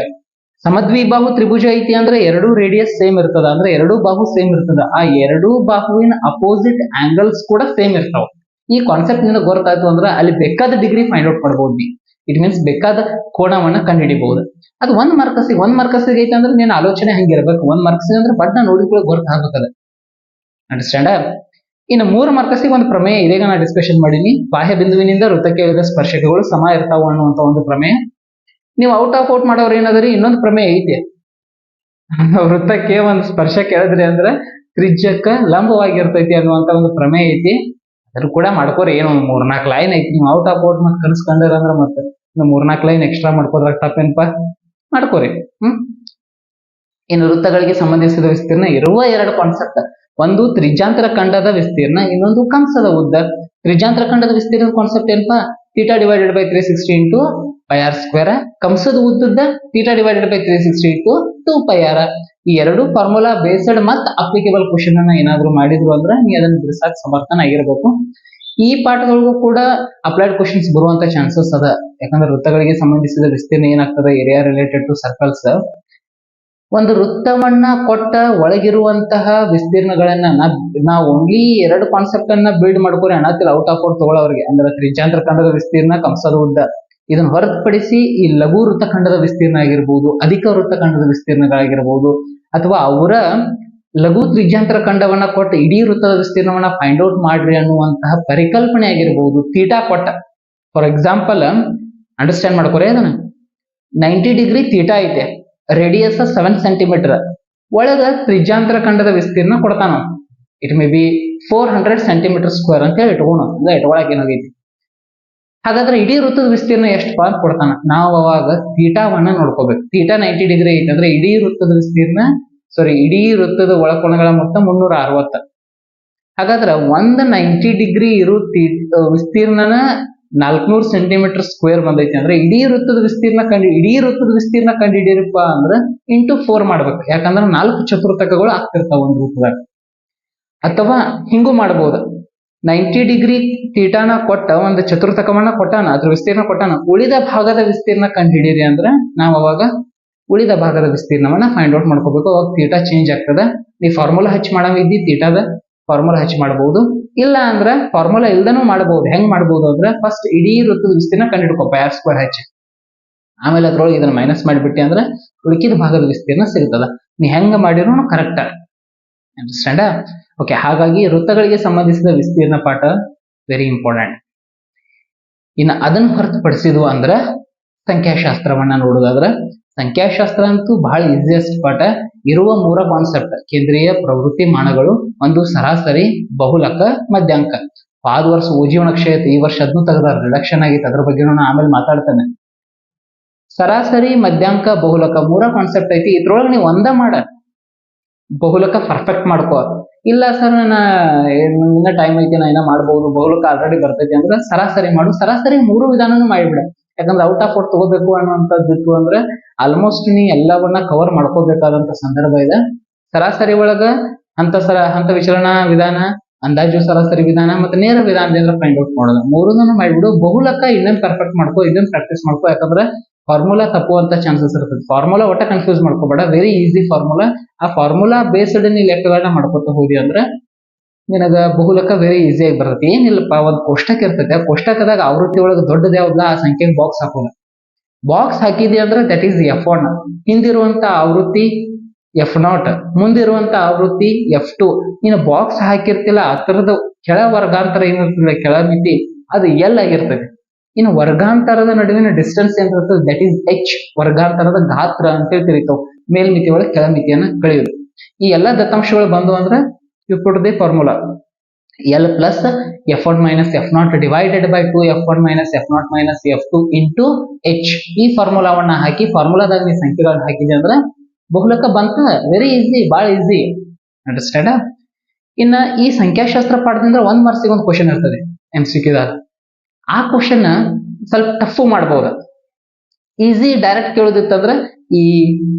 ಸಮದ್ವಿಬಾಹು ತ್ರಿಭುಜ ಐತಿ ಅಂದ್ರೆ 2 ರೇಡಿಯಸ್ ಸೇಮ್ ಇರ್ತದ, ಅಂದ್ರೆ 2 ಬಾಹು ಸೇಮ್ ಇರ್ತದ. ಆ 2 ಬಾಹುವಿನ ಅಪೋಸಿಟ್ ಆಂಗಲ್ಸ್ ಕೂಡ ಸೇಮ್ ಇರ್ತಾವ. ಈ ಕಾನ್ಸೆಪ್ಟ್ ನಿಂದ ಗೊತ್ತಾಯ್ತು ಅಂದ್ರೆ ಅಲ್ಲಿ ಬೇಕಾದ ಡಿಗ್ರಿ ಫೈಂಡ್ ಔಟ್ ಮಾಡ್ಬೋದು ನೀ. ಇಟ್ ಮೀನ್ಸ್ ಬೇಕಾದ ಕೋಣವನ್ನ ಕಂಡುಹಿಡಿಬಹುದು. ಅದು 1 ಮಾರ್ಕಸ್ಗೆ ಐತಿ ಅಂದ್ರೆ ನೀನ್ ಆಲೋಚನೆ ಹಂಗಿರ್ಬೇಕು. 1 ಮಾರ್ಕ್ಸಿಗೆ ಅಂದ್ರೆ ಬಟ್ ನೋಡಿಕೊಳ್ಳಿ ಗೊತ್ತಾಗ್ಬೇಕದ. ಅಂಡರ್ಸ್ಟ್ಯಾಂಡ್? ಇನ್ನು 3 ಮಾರ್ಕಸ್ಗೆ ಒಂದು ಪ್ರಮೇಯ ಇದೀಗ ನಾ ಡಿಸ್ಕಷನ್ ಮಾಡೀನಿ. ಬಾಹ್ಯ ಬಿಂದುವಿನಿಂದ ವೃತ್ತಕ್ಕೆ ಇಳಿದ ಸ್ಪರ್ಶಕಗಳು ಸಮ ಇರ್ತಾವ ಅನ್ನುವಂತ ಒಂದು ಪ್ರಮೇಯ. ನೀವು ಔಟ್ ಆಫ್ ಔಟ್ ಮಾಡೋರು ಏನಾದ್ರಿ, ಇನ್ನೊಂದು ಪ್ರಮೇಯ ಐತಿ. ವೃತ್ತಕ್ಕೆ ಒಂದು ಸ್ಪರ್ಶಕ ಎಳೆದ್ರಿ ಅಂದ್ರೆ ತ್ರಿಜ್ಯಕ್ಕ ಲಂಬವಾಗಿರ್ತೈತಿ ಅನ್ನುವಂತ ಒಂದು ಪ್ರಮೇಯ ಐತಿ. ಅದ್ರ ಕೂಡ ಮಾಡ್ಕೋರಿ. ಏನು 3-4 ಲೈನ್ ಐತಿ. ನೀವು ಔಟ್ ಆಫ್ ಔಟ್ ಮತ್ತೆ ಕನ್ಸ್ಕೊಂಡ್ರ ಅಂದ್ರೆ ಮತ್ತೆ 3-4 ಲೈನ್ ಎಕ್ಸ್ಟ್ರಾ ಮಾಡ್ಕೋದ್ರಾಗ ತಪ್ಪೇನಪ್ಪ, ಮಾಡ್ಕೋರಿ. ಇನ್ನು ವೃತ್ತಗಳಿಗೆ ಸಂಬಂಧಿಸಿದ ವಿಸ್ತೀರ್ಣ ಇರುವ 2 ಕಾನ್ಸೆಪ್ಟ್. ಒಂದು ತ್ರಿಜ್ಯಾಂತರ ಖಂಡದ ವಿಸ್ತೀರ್ಣ, ಇನ್ನೊಂದು ಕಂಸದ ಉದ್ದ. ತ್ರಿಜ್ಯಾಂತರ ಖಂಡದ ವಿಸ್ತೀರ್ಣದ ಕಾನ್ಸೆಪ್ಟ್ ಏನಪ್ಪಾ, theta divided by 360 into pi R square. ಕಂಸದ ಉದ್ದದ theta divided by 360 into 2 pi R. ಈ 2 ಫಾರ್ಮುಲಾ ಬೇಸ್ಡ್ ಮತ್ ಅಪ್ಲಿಕೇಬಲ್ ಕ್ವಶನ್ ಅನ್ನ ಏನಾದ್ರು ಮಾಡಿದ್ರು ಅಂದ್ರೆ ನೀ ಅದನ್ನ ಬಿಡಿಸಾಕ್ ಸಮರ್ಥನ ಆಗಿರ್ಬೇಕು. ಈ ಪಾಠಗಳಿಗೂ ಕೂಡ ಅಪ್ಲೈಡ್ ಕ್ವಶನ್ಸ್ ಬರುವಂತ ಚಾನ್ಸಸ್ ಅದ. ಯಾಕಂದ್ರೆ ವೃತ್ತಗಳಿಗೆ ಸಂಬಂಧಿಸಿದ ವಿಸ್ತೀರ್ಣ ಏನಾಗ್ತದೆ, ಏರಿಯಾ ರಿಲೇಟೆಡ್ ಟು ಸರ್ಕಲ್ಸ್. ಒಂದು ವೃತ್ತವನ್ನ ಕೊಟ್ಟ ಒಳಗಿರುವಂತಹ ವಿಸ್ತೀರ್ಣಗಳನ್ನ ನಾವು ಓನ್ಲಿ 2 ಕಾನ್ಸೆಪ್ಟ್ ಅನ್ನ ಬಿಲ್ಡ್ ಮಾಡ್ಕೋರಿ ಅನ್ನತ್ತಿಲ್ಲ ಔಟ್ ಆಫ್ ಔಟ್ ತಗೊಳ್ಳೋರಿಗೆ. ಅಂದ್ರೆ ತ್ರಿಜ್ಯಾಂತರ ಖಂಡದ ವಿಸ್ತೀರ್ಣ, ಕಂಸದ ಉದ್ದ. ಇದನ್ನ ಹೊರತುಪಡಿಸಿ ಈ ಲಘು ವೃತ್ತಖಂಡದ ವಿಸ್ತೀರ್ಣ ಆಗಿರ್ಬೋದು, ಅಧಿಕ ವೃತ್ತಖಂಡದ ವಿಸ್ತೀರ್ಣಗಳಾಗಿರ್ಬೋದು, ಅಥವಾ ಅವರ ಲಘು ತ್ರಿಜ್ಯಾಂತರ ಖಂಡವನ್ನ ಕೊಟ್ಟು ಇಡೀ ವೃತ್ತದ ವಿಸ್ತೀರ್ಣವನ್ನ ಫೈಂಡ್ ಔಟ್ ಮಾಡ್ರಿ ಅನ್ನುವಂತಹ ಪರಿಕಲ್ಪನೆ ಆಗಿರ್ಬೋದು. ಥೀಟಾ ಕೊಟ್ಟ, ಫಾರ್ ಎಕ್ಸಾಂಪಲ್ ಅಂಡರ್ಸ್ಟ್ಯಾಂಡ್ ಮಾಡ್ಕೋರಿ, ಅದನ್ನ 90 ಡಿಗ್ರಿ ಥೀಟಾ ಐತೆ, ರೇಡಿಯಸ್ 7 ಸೆಂಟಿಮೀಟರ್, ಒಳಗ ತ್ರಿಜ್ಯಾಂತರ ಖಂಡದ ವಿಸ್ತೀರ್ಣ ಕೊಡ್ತಾನ. It may B 400 centimetre square ಅಂತ ಹೇಳಿ ಇಟ್ಕೋಣ. ಇಟ್ಕೊಳಕ್ ಏನಾಗೈತಿ. ಹಾಗಾದ್ರೆ ಇಡೀ ವೃತ್ತದ ವಿಸ್ತೀರ್ಣ ಎಷ್ಟು ಪಾರ್ಟ್ ಕೊಡ್ತಾನ. ನಾವು ಅವಾಗ ಥೀಟಾವನ್ನ ನೋಡ್ಕೋಬೇಕು. ಥೀಟಾ 90 ಡಿಗ್ರಿ ಐತೆ ಅಂದ್ರೆ ಇಡೀ ವೃತ್ತದ ವಿಸ್ತೀರ್ಣ, ಇಡೀ ವೃತ್ತದ ಒಳಕೋನಗಳ ಮೊತ್ತ 360. ಹಾಗಾದ್ರೆ 90 ಡಿಗ್ರಿ ಇರೋ ವಿಸ್ತೀರ್ಣನ 400 ಸೆಂಟಿಮೀಟರ್ ಸ್ಕ್ವೇರ್ ಬಂದೈತಿ ಅಂದ್ರೆ ಇಡೀ ವೃತ್ತದ ವಿಸ್ತೀರ್ಣ ಕಂಡಿಡಿರಪ್ಪ ಅಂದ್ರೆ ಇಂಟು 4 ಮಾಡ್ಬೇಕು. ಯಾಕಂದ್ರೆ 4 ಚತುರ್ಥಕಗಳು ಆಗ್ತಿರ್ತಾವ ಒಂದು ವೃತ್ತದಾಗ. ಅಥವಾ ಹಿಂಗೂ ಮಾಡಬಹುದು, 90 ಡಿಗ್ರಿ ಥೀಟಾನ ಕೊಟ್ಟ ಒಂದು ಚತುರ್ಥಕವನ್ನ ಕೊಟ್ಟಾನ, ಅದ್ರ ವಿಸ್ತೀರ್ಣ ಕೊಟ್ಟಾನ, ಉಳಿದ ಭಾಗದ ವಿಸ್ತೀರ್ಣ ಕಂಡುಹಿಡಿಯಿರಿ ಅಂದ್ರೆ ನಾವು ಅವಾಗ ಉಳಿದ ಭಾಗದ ವಿಸ್ತೀರ್ಣವನ್ನ ಫೈಂಡ್ ಔಟ್ ಮಾಡ್ಕೋಬೇಕು. ಅವಾಗ ಥೀಟಾ ಚೇಂಜ್ ಆಗ್ತದ. ನೀವು ಫಾರ್ಮುಲಾ ಹಚ್ಚಿ ಮಾಡಂಗಿದ್ದಿ ಥೀಟಾದ ಫಾರ್ಮುಲಾ ಹಚ್ಚಿ ಮಾಡಬಹುದು. ಇಲ್ಲ ಅಂದ್ರೆ ಫಾರ್ಮುಲಾ ಇಲ್ದನೂ ಮಾಡಬಹುದು. ಹೆಂಗ್ ಮಾಡಬಹುದು ಅಂದ್ರೆ ಫಸ್ಟ್ ಇಡೀ ವೃತ್ತದ ವಿಸ್ತೀರ್ಣ ಕಂಡುಹಿಡ್ಕೋ ಪೈ ಆರ್ ಸ್ಕ್ವೇರ್ ಹಚ್ಚಿ, ಆಮೇಲೆ ಅದ್ರೊಳಗೆ ಇದನ್ನ ಮೈನಸ್ ಮಾಡಿಬಿಟ್ಟಿ ಅಂದ್ರೆ ಉಳಿಕಿದ ಭಾಗದ ವಿಸ್ತೀರ್ಣ ಸಿಗ್ತದ. ನೀ ಹೆಂಗ ಮಾಡಿರೋ ಕರೆಕ್ಟ್. ಅಂಡರ್ಸ್ಟ್ಯಾಂಡ್? ಓಕೆ, ಹಾಗಾಗಿ ವೃತ್ತಗಳಿಗೆ ಸಂಬಂಧಿಸಿದ ವಿಸ್ತೀರ್ಣ ಪಾಠ ವೆರಿ ಇಂಪಾರ್ಟೆಂಟ್. ಇನ್ನು ಅದನ್ನ ಹೊರತುಪಡಿಸಿದ್ವು ಅಂದ್ರೆ ಸಂಖ್ಯಾಶಾಸ್ತ್ರವನ್ನ ನೋಡುದಾದ್ರೆ, ಸಂಖ್ಯಾಶಾಸ್ತ್ರ ಅಂತೂ ಬಹಳ ಈಸಿಯೆಸ್ಟ್ ಪಾಠ. ಇರುವ 3 ಕಾನ್ಸೆಪ್ಟ್: ಕೇಂದ್ರೀಯ, ಪ್ರವೃತ್ತಿ, ಮಾನಗಳು, ಒಂದು ಸರಾಸರಿ, ಬಹುಲಕ, ಮಧ್ಯಾಂಕ. ಆದ ವರ್ಷ ಓಜೀವನ ಕ್ಷಯ ಈ ವರ್ಷ ಅದನ್ನು ತೆಗೆದಾರ, ರಿಡಕ್ಷನ್ ಆಗಿತ್ತು. ಅದ್ರ ಬಗ್ಗೆ ನಾನು ಆಮೇಲೆ ಮಾತಾಡ್ತೇನೆ. ಸರಾಸರಿ, ಮಧ್ಯಾಂಕ, ಬಹುಲಕ 3 ಕಾನ್ಸೆಪ್ಟ್ ಐತಿ. ಇದ್ರೊಳಗೆ ನೀವು ಒಂದ ಮಾಡ, ಬಹುಲಕ ಪರ್ಫೆಕ್ಟ್ ಮಾಡ್ಕೋ. ಇಲ್ಲ ಸರ್ ಇನ್ನ ಟೈಮ್ ಐತಿ, ನಾ ಏನ ಮಾಡ್ಬಹುದು, ಬಹುಲಕ ಆಲ್ರೆಡಿ ಬರ್ತೈತಿ ಅಂದ್ರೆ ಸರಾಸರಿ ಮಾಡು. ಸರಾಸರಿ 3 ವಿಧಾನನೂ ಮಾಡಿಬಿಡ. ಯಾಕಂದ್ರೆ ಔಟ್ ಆಫ್ ಔಟ್ ತಗೋಬೇಕು ಅನ್ನುವಂಥದ್ದಿತ್ತು ಅಂದ್ರೆ ಆಲ್ಮೋಸ್ಟ್ ನೀ ಎಲ್ಲವನ್ನ ಕವರ್ ಮಾಡ್ಕೋಬೇಕಾದಂತ ಸಂದರ್ಭ ಇದೆ. ಸರಾಸರಿ ಒಳಗ ಹಂತ ವಿಚಲನ ವಿಧಾನ, ಅಂದಾಜು ಸರಾಸರಿ ವಿಧಾನ ಮತ್ತೆ ನೇರ ವಿಧಾನದಿಂದ ಫೈಂಡ್ ಔಟ್ ಮಾಡೋದು. 3 ಮಾಡಿಬಿಡು. ಬಹುಲಕ ಇನ್ನೊಂದು ಪರ್ಫೆಕ್ಟ್ ಮಾಡ್ಕೋ, ಇದನ್ನ ಪ್ರಾಕ್ಟೀಸ್ ಮಾಡ್ಕೋ. ಯಾಕಂದ್ರೆ ಫಾರ್ಮುಲಾ ತಪ್ಪುವಂತ ಚಾನ್ಸಸ್ ಇರ್ತದೆ. ಫಾರ್ಮುಲಾ ಒಟ್ಟ ಕನ್ಫ್ಯೂಸ್ ಮಾಡ್ಕೋಬೇಡ, ವೆರಿ ಈಸಿ ಫಾರ್ಮುಲಾ. ಆ ಫಾರ್ಮುಲಾ ಬೇಸ್ಡ್ ನೀ ಲೆಕ್ಕಗಳನ್ನ ಮಾಡ್ಕೋತ ಹೋದಿ ಅಂದ್ರೆ ನಿನಗ ಬಹುಲಕ ವೆರಿ ಈಸಿ ಆಗಿ ಬರ್ತೈತಿ. ಏನಿಲ್ಲಪ್ಪ, ಒಂದ್ ಕೋಷ್ಟಕ ಇರ್ತೈತೆ, ಆ ಕೋಷ್ಟಕದಾಗ ಆವೃತ್ತಿ ಒಳಗೆ ದೊಡ್ಡದ ಯಾವ್ದಲ್ಲ ಆ ಸಂಖ್ಯೆಗೆ ಬಾಕ್ಸ್ ಹಾಕೋದು. ಬಾಕ್ಸ್ ಹಾಕಿದಿ ಅಂದ್ರೆ ದಟ್ ಈಸ್ F1. ಹಿಂದಿರುವಂತ ಆವೃತ್ತಿ ಎಫ್ ನಾಟ್, ಮುಂದಿರುವಂತ ಆವೃತ್ತಿ F2. ಇನ್ನು ಬಾಕ್ಸ್ ಹಾಕಿರ್ತಿಲ್ಲ ಅದರದ ಕೆಳ ವರ್ಗಾಂತರ ಏನಿರ್ತದೆ ಕೆಳ ಮಿತಿ ಅದು ಎಲ್ ಆಗಿರ್ತದೆ. ಇನ್ನು ವರ್ಗಾಂತರದ ನಡುವಿನ ಡಿಸ್ಟೆನ್ಸ್ ಏನಿರ್ತದೆ ದಟ್ ಈಸ್ H, ವರ್ಗಾಂತರದ ಗಾತ್ರ ಅಂತ ಹೇಳಿ ತಿಳಿತಾವ್. ಮೇಲ್ಮಿತಿ ಒಳಗೆ ಕೆಳ ಮಿತಿಯನ್ನ ಕಳೆಯುವುದು. ಈ ಎಲ್ಲಾ ದತ್ತಾಂಶಗಳು ಬಂದು ಅಂದ್ರೆ you put the formula L plus F1 minus F0 divided by 2 F1 minus F0 minus F2 into H. ಈ ಫಾರ್ಮುಲಾವನ್ನ ಹಾಕಿ ಫಾರ್ಮುಲಾದಾಗ ನೀವು ಸಂಖ್ಯೆಗಳನ್ನ ಹಾಕಿದೆ ಅಂದ್ರೆ ಬಹುಲಕ ಬಂತ. ವೆರಿ ಈಸಿ, ಬಹಳ ಈಸಿ. ಅಂಡರ್ಸ್ಟ್ಯಾಂಡ್? ಇನ್ನ ಈ ಸಂಖ್ಯಾಶಾಸ್ತ್ರ ಪಾಠದಿಂದ 1 ಮಾರ್ಕ್ಸಿಗೆ ಒಂದು ಕ್ವಶನ್ ಇರ್ತದೆ MCQ ದಾಗ. ಆ ಕ್ವಶನ್ ಸ್ವಲ್ಪ ಟಫ್ ಮಾಡಬಹುದು. ಈಸಿ ಡೈರೆಕ್ಟ್ ಕೇಳೋದಿತ್ತಂದ್ರೆ ಈ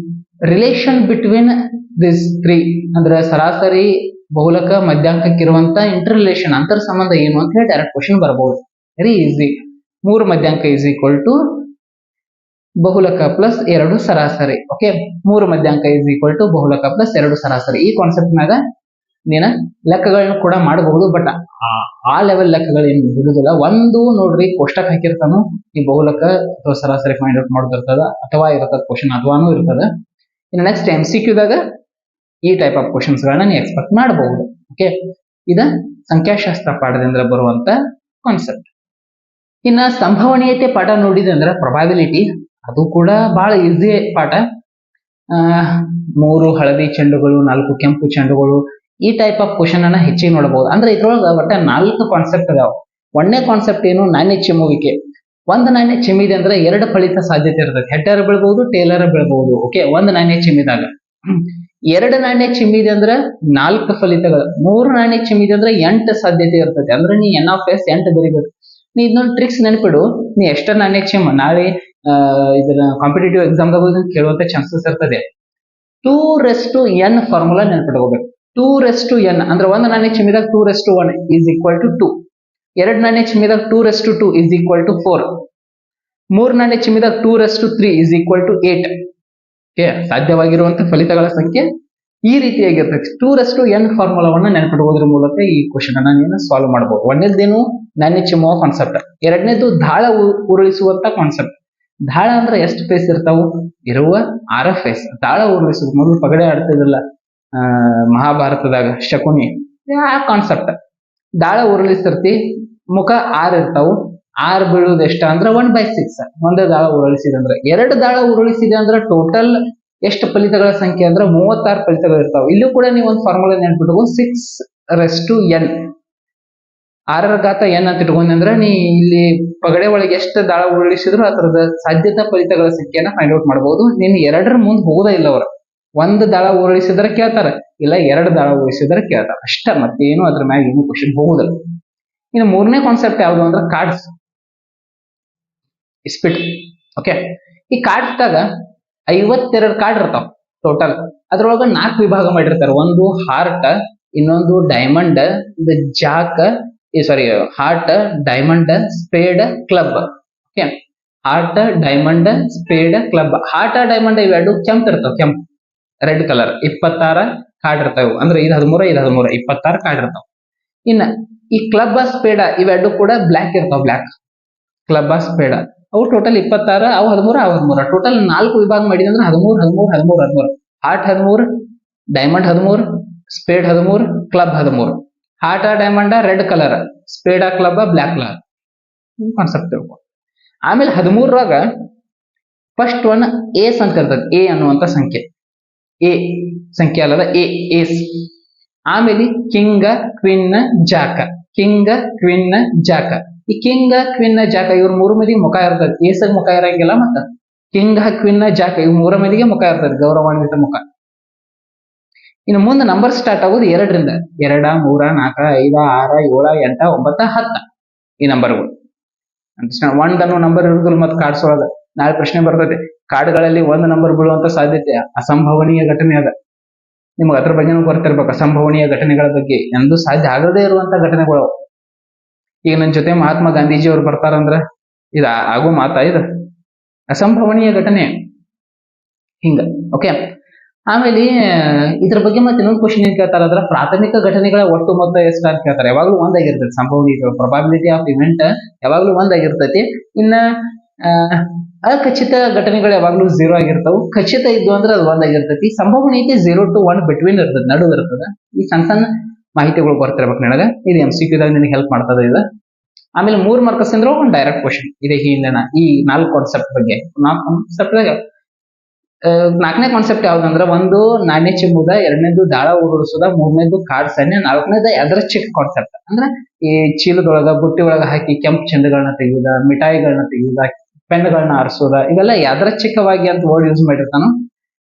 ರಿಲೇಷನ್ ಬಿಟ್ವೀನ್ ದಿಸ್ 3 ಅಂದ್ರೆ ಸರಾಸರಿ, ಬಹುಲಕ, ಮಧ್ಯಾಂಕಕ್ಕಿರುವಂತ ಇಂಟರ್ ರಿಲೇಷನ್ ಅಂತರ್ ಸಂಬಂಧ ಏನು ಅಂತ ಹೇಳಿ ಡೈರೆಕ್ಟ್ ಕ್ವಶನ್ ಬರಬಹುದು. Very easy. 3 ಮಧ್ಯಾಂಕ ಇಸ್ ಈಕ್ವಲ್ ಟು ಬಹುಲಕ ಪ್ಲಸ್ 2 ಸರಾಸರಿ. ಓಕೆ, 3 ಮಧ್ಯಾಂಕ ಇಸ್ ಈಕ್ವಲ್ ಟು ಬಹುಲಕ ಪ್ಲಸ್ 2 ಸರಾಸರಿ. ಈ ಕಾನ್ಸೆಪ್ಟ್ ಮ್ಯಾಗ ನೀನ ಲೆಕ್ಕಗಳನ್ನ ಕೂಡ ಮಾಡಬಹುದು, ಬಟ್ ಆ ಲೆವೆಲ್ ಲೆಕ್ಕಗಳು ಏನು ಬಿಡುದಿಲ್ಲ. ಒಂದು ನೋಡ್ರಿ ಕೋಷ್ಟಕ ಹಾಕಿರ್ತಾನು ಈ ಬಹುಲಕ ಅಥವಾ ಸರಾಸರಿ ಫೈಂಡ್ ಔಟ್ ಮಾಡೋದಿರ್ತದ, ಅಥವಾ ಇರತದ ಕ್ವಶನ್ ಅಥವಾನು ಇರ್ತದ. ಇನ್ನು ನೆಕ್ಸ್ಟ್ MCQ ದಾಗ ಈ ಟೈಪ್ ಆಫ್ ಕ್ವಶನ್ಸ್ ಗಳನ್ನ ನೀವು ಎಕ್ಸ್ಪೆಕ್ಟ್ ಮಾಡಬಹುದು. ಓಕೆ, ಇದ ಸಂಖ್ಯಾಶಾಸ್ತ್ರ ಪಾಠದಿಂದ ಬರುವಂತ ಕಾನ್ಸೆಪ್ಟ್. ಇನ್ನ ಸಂಭವನೀಯತೆ ಪಾಠ ನೋಡಿದೆ ಅಂದ್ರೆ ಪ್ರೊಬಾಬಿಲಿಟಿ, ಅದು ಕೂಡ ಬಹಳ ಈಸಿ ಪಾಠ. 3 ಹಳದಿ ಚೆಂಡುಗಳು, 4 ಕೆಂಪು ಚೆಂಡುಗಳು, ಈ ಟೈಪ್ ಆಫ್ ಕ್ವಶನ್ ಅನ್ನ ಹೆಚ್ಚಿಗೆ ನೋಡಬಹುದು. ಅಂದ್ರೆ ಇದ್ರೊಳಗ ಒಟ್ಟ 4 ಕಾನ್ಸೆಪ್ಟ್ ಅದಾವ. ಒಂದನೇ ಕಾನ್ಸೆಪ್ಟ್ ಏನು, ನಾಣ್ಯ ಚಿಮ್ಮುವಿಕೆ. ಒಂದು ನಾಣ್ಯ ಚಿಮ್ಮಿದೆ ಅಂದ್ರೆ 2 ಫಲಿತ ಸಾಧ್ಯತೆ ಇರ್ತದೆ. ಹೆಡ್ಡರ್ ಬೀಳ್ಬಹುದು, ಟೇಲರ್ ಬೀಳ್ಬಹುದು. ಓಕೆ, ಒಂದು ನಾಣ್ಯ ಚಿಮ್ಮಿದಾಗ 2 ನಾಣ್ಯ ಚಿಮ್ಮಿದೆ ಅಂದ್ರೆ 4 ಫಲಿತಗಳು. 3 ನಾಣ್ಯ ಚಿಮ್ಮಿದೆ ಅಂದ್ರೆ 8 ಸಾಧ್ಯತೆ ಇರ್ತದೆ. ಅಂದ್ರೆ ನೀ N(S) 8 ಬರೀಬೇಕು. ನೀ ಇದನ್ನೊಂದು ಟ್ರಿಕ್ಸ್ ನೆನಪಿಡು. ನೀ ಎಷ್ಟ ನಾಣ್ಯ ಚಿಮ್ಮ ನಾಳೆ ಇದನ್ನ ಕಾಂಪಿಟೇಟಿವ್ ಎಕ್ಸಾಮ್ದಾಗ ಕೇಳುವಂತ ಚಾನ್ಸಸ್ ಇರ್ತದೆ. 2:n formula ನೆನಪಿಟ್ಕೋಬೇಕು. 2:n ಅಂದ್ರೆ ಒಂದು ನಾಣ್ಯ ಚಿಮ್ಮಿದಾಗ 2:1 ಈಸ್ ಈಕ್ವಲ್ ಟು 2. 2 ನಾಣ್ಯ ಚಿಮ್ಮಿದಾಗ 2:2 ಈಸ್ ಈಕ್ವಲ್ ಟು 4. 3 ನಾಣ್ಯ ಚಿಮ್ಮಿದಾಗ 2:3 ಈಸ್ ಈಕ್ವಲ್ ಟು 8. ಸಾಧ್ಯವಾಗಿರುವಂತ ಫಲಿತಗಳ ಸಂಖ್ಯೆ ಈ ರೀತಿಯಾಗಿರ್ತದೆ. 2:n ಫಾರ್ಮುಲಾವನ್ನ ನೆನಪಿಡುವುದರ ಮೂಲಕ ಈ ಕ್ವಶನ್ ಅನ್ನ ನೀನು ಸಾಲ್ವ್ ಮಾಡಬಹುದು. ಒಂದನೇದೇನು ನಾಣ್ಯ ಚಿಮ್ಮುವ ಕಾನ್ಸೆಪ್ಟ್, ಎರಡನೇದು ದಾಳ ಉರುಳಿಸುವಂತ ಕಾನ್ಸೆಪ್ಟ್. ದಾಳ ಅಂದ್ರೆ ಎಷ್ಟು ಫೇಸ್ ಇರ್ತಾವು, ಇರುವ 6 ಫೇಸ್. ದಾಳ ಉರುಳಿಸುವುದು ಮೊದಲು ಪಗಡೆ ಆಡ್ತಿದಿಲ್ಲ ಮಹಾಭಾರತದಾಗ ಶಕುನಿ, ಆ ಕಾನ್ಸೆಪ್ಟ್. ದಾಳ ಉರುಳಿಸಿರ್ತಿ, ಮುಖ 6 ಇರ್ತಾವು. 6 ಬೀಳುವುದು ಎಷ್ಟ ಅಂದ್ರೆ 1/6. ಒಂದೇ ದಾಳ ಉರುಳಿಸಿದೆ ಅಂದ್ರೆ. 2 ದಾಳ ಉರುಳಿಸಿದೆ ಅಂದ್ರೆ ಟೋಟಲ್ ಎಷ್ಟು ಫಲಿತಗಳ ಸಂಖ್ಯೆ ಅಂದ್ರೆ 36 ಫಲಿತಗಳು ಇರ್ತಾವೆ. ಇಲ್ಲೂ ಕೂಡ ನೀವು ಒಂದು ಫಾರ್ಮುಲಾ ನೆನ್ಪಿಟ್ಕೋ, 6:n. 6n ಅಂತ ಇಟ್ಕೊಂಡಿ ಅಂದ್ರೆ ನೀ ಇಲ್ಲಿ ಪಗಡೆ ಒಳಗೆ ಎಷ್ಟು ದಾಳ ಉರುಳಿಸಿದ್ರು ಅದರದ ಸಾಧ್ಯತಾ ಫಲಿತಗಳ ಸಂಖ್ಯೆಯನ್ನ ಫೈಂಡ್ ಔಟ್ ಮಾಡಬಹುದು. ನೀನು 2ರ ಮುಂದೆ ಹೋಗೋದೇ ಇಲ್ಲ ಅವ್ರ. 1 ದಾಳ ಉರುಳಿಸಿದ್ರೆ ಕೇಳ್ತಾರ, ಇಲ್ಲ 2 ದಾಳ ಉರುಳಿಸಿದ್ರೆ ಕೇಳ್ತಾರ ಅಷ್ಟ. ಮತ್ತೇನು ಅದ್ರ ಮ್ಯಾಗ ಏನು ಕ್ವಶನ್ ಹೋಗುದಿಲ್ಲ. ಇನ್ನು 3ನೇ ಕಾನ್ಸೆಪ್ಟ್ ಯಾವುದು ಅಂದ್ರೆ ಕಾರ್ಡ್ಸ್, ಇಸ್ಪಿಟ್. ಓಕೆ, ಈ ಕಾರ್ಡ್ಸ್ ದಾಗ 52 ಕಾರ್ಡ್ ಇರ್ತಾವ ಟೋಟಲ್. ಅದ್ರೊಳಗ 4 ವಿಭಾಗ ಮಾಡಿರ್ತಾರೆ. ಒಂದು ಹಾರ್ಟ್, ಇನ್ನೊಂದು diamond, Jack, heart, diamond, speed, club. Okay, heart, diamond, speed, club. Heart, diamond ಇವೆರಡು ಕೆಂಪ್ ಇರ್ತಾವ, ಕೆಂಪ್ ರೆಡ್ ಕಲರ್. 26 ಕಾರ್ಡ್ ಇರ್ತಾವ. ಅಂದ್ರೆ ಇದು 13, ಇದು 13, 26 ಕಾರ್ಡ್ ಇರ್ತಾವ. ಇನ್ನ ಈ ಕ್ಲಬ್, ಸ್ಪೇಡ ಇವೆರಡು ಕೂಡ ಬ್ಲ್ಯಾಕ್ ಇರ್ತಾವ, ಬ್ಲ್ಯಾಕ್. ಕ್ಲಬ್, ಸ್ಪೇಡ ಅವು ಟೋಟಲ್ 26, ಅವು 13, ಅವು 13. ಟೋಟಲ್ 4 ವಿಭಾಗ ಮಾಡಿದ್ರೆ 13, 13, 13, 13. Heart 13, diamond 13, spade 13, club 13. Heart, diamond red colour, spade, club black colour. Concept ತಿಳ್ಕೊ. ಆಮೇಲೆ 13ರಾಗ ಫಸ್ಟ್ ಒನ್ ಏಸ್ ಅಂತ ಇರ್ತದೆ. ಎ ಅನ್ನುವಂತ ಸಂಖ್ಯೆ, ಎ ಸಂಖ್ಯೆ ಅಲ್ಲದ ಏಸ್. ಆಮೇಲೆ king, queen, jack. King, queen, jack. ಈ ಕಿಂಗ್, ಕ್ವಿನ್, ಜಾಕ ಇವ್ರ 3 ಮಂದಿಗೆ ಮುಖ ಇರ್ತದೆ. ಏಸಗ್ ಮುಖ ಇರಂಗಿಲ್ಲ. ಮತ್ತ ಕಿಂಗ್, ಕ್ವಿನ್, ಜಾಕ ಇವ್ 3 ಮಂದಿಗೆ ಮುಖ ಇರ್ತದೆ, ಗೌರವಾನ್ವಿತ ಮುಖ. ಇನ್ನು ಮುಂದೆ ನಂಬರ್ ಸ್ಟಾರ್ಟ್ ಆಗೋದು 2ರಿಂದ. 2, 3, 4, 5, 6, 7, 8, 9, 10 ಈ ನಂಬರ್ಗಳು. ಒಂದ್ ಅನ್ನೋ ನಂಬರ್ ಇರುದಿಲ್ಲ ಮತ್ತೆ ಕಾರ್ಡ್ಸ್ ಒಳಗ. ನಾಳೆ ಪ್ರಶ್ನೆ ಬರ್ತದೆ, ಕಾರ್ಡ್ಗಳಲ್ಲಿ 1 ನಂಬರ್ ಬೀಳುವಂತ ಸಾಧ್ಯತೆ ಅಸಂಭವನೀಯ ಘಟನೆ ಅದ. ನಿಮ್ಗೆ ಅದ್ರ ಬಗ್ಗೆನೂ ಬರ್ತಿರ್ಬೇಕು. ಅಸಂಭವನೀಯ ಘಟನೆಗಳ ಬಗ್ಗೆ ಎಂದು ಸಾಧ್ಯ ಆಗದೇ ಇರುವಂತ ಘಟನೆಗಳು. ಈಗ ನನ್ನ ಜೊತೆ ಮಹಾತ್ಮ ಗಾಂಧೀಜಿ ಅವ್ರು ಬರ್ತಾರಂದ್ರ ಇದು ಆಗೋ ಮಾತಾ, ಇದು ಅಸಂಭವನೀಯ ಘಟನೆ ಹಿಂಗ. ಓಕೆ, ಆಮೇಲೆ ಇದ್ರ ಬಗ್ಗೆ ಮತ್ತೆ ಇನ್ನೊಂದು ಕ್ವಶನ್ ಏನ್ ಕೇಳ್ತಾರ ಅಂದ್ರೆ ಪ್ರಾಥಮಿಕ ಘಟನೆಗಳ ಒಟ್ಟು ಮೊತ್ತ ಎಷ್ಟು ಅಂತ ಕೇಳ್ತಾರೆ. ಯಾವಾಗ್ಲೂ ಒಂದಾಗಿರ್ತೈತಿ ಸಂಭವನೀಯ, ಪ್ರೊಬಾಬಿಲಿಟಿ ಆಫ್ ಇವೆಂಟ್ ಯಾವಾಗ್ಲೂ ಒಂದಾಗಿರ್ತೈತಿ. ಇನ್ನ ಅಖಚಿತ ಘಟನೆಗಳು ಯಾವಾಗ್ಲೂ 0 ಆಗಿರ್ತಾವು. ಖಚಿತ ಇದ್ದು ಅಂದ್ರೆ ಅದು 1 ಆಗಿರ್ತೈತಿ. ಸಂಭವನೀಯತೆ 0 to 1 ಬಿಟ್ವೀನ್ ಇರ್ತದೆ, ನಡುವ ಇರ್ತದ. ಈ ಸಣ್ಣ ಸಣ್ಣ ಮಾಹಿತಿಗಳು ಬರ್ತಿರ್ಬೇಕು ನಿನಗ. ಇದು MCQ ದಾಗ ನಿನಗೆ ಹೆಲ್ಪ್ ಮಾಡ್ತದ ಇದು. ಆಮೇಲೆ 3 ಮಾರ್ಕ್ಸ್ ಅಂದ್ರೆ ಒಂದು ಡೈರೆಕ್ಟ್ ಕ್ವಶನ್ ಇದೆ ಹಿಂದಿನ ಈ 4 ಕಾನ್ಸೆಪ್ಟ್ ಬಗ್ಗೆ. 4 ಕಾನ್ಸೆಪ್ಟ್ ದಾಗ 4ನೇ ಕಾನ್ಸೆಪ್ಟ್ ಯಾವ್ದಂದ್ರ, ಒಂದು ನಾಣ್ಯ ಚಿಮ್ಮುದ, 2ನೇದು ದಾಳ ಉರುಳಿಸೋದ, 3ನೇದು ಕಾರ್ಡ್ ಸೈನ್ಯ, 4ನೇದು ಯಾದೃಚ್ಛಿಕ ಕಾನ್ಸೆಪ್ಟ್ ಅಂದ್ರೆ ಈ ಚೀಲದೊಳಗ ಬುಟ್ಟಿ ಒಳಗ ಹಾಕಿ ಕೆಂಪು ಚೆಂಡುಗಳನ್ನ ತೆಗೆಯುವುದ, ಮಿಠಾಯಿಗಳನ್ನ ತೆಗೆಯುವುದ, ಪೆನ್ಗಳನ್ನ ಆರಿಸೋದ, ಇವೆಲ್ಲ ಯಾದೃಚ್ಛಿಕವಾಗಿ ಅಂತ ವರ್ಡ್ ಯೂಸ್ ಮಾಡಿರ್ತಾನು.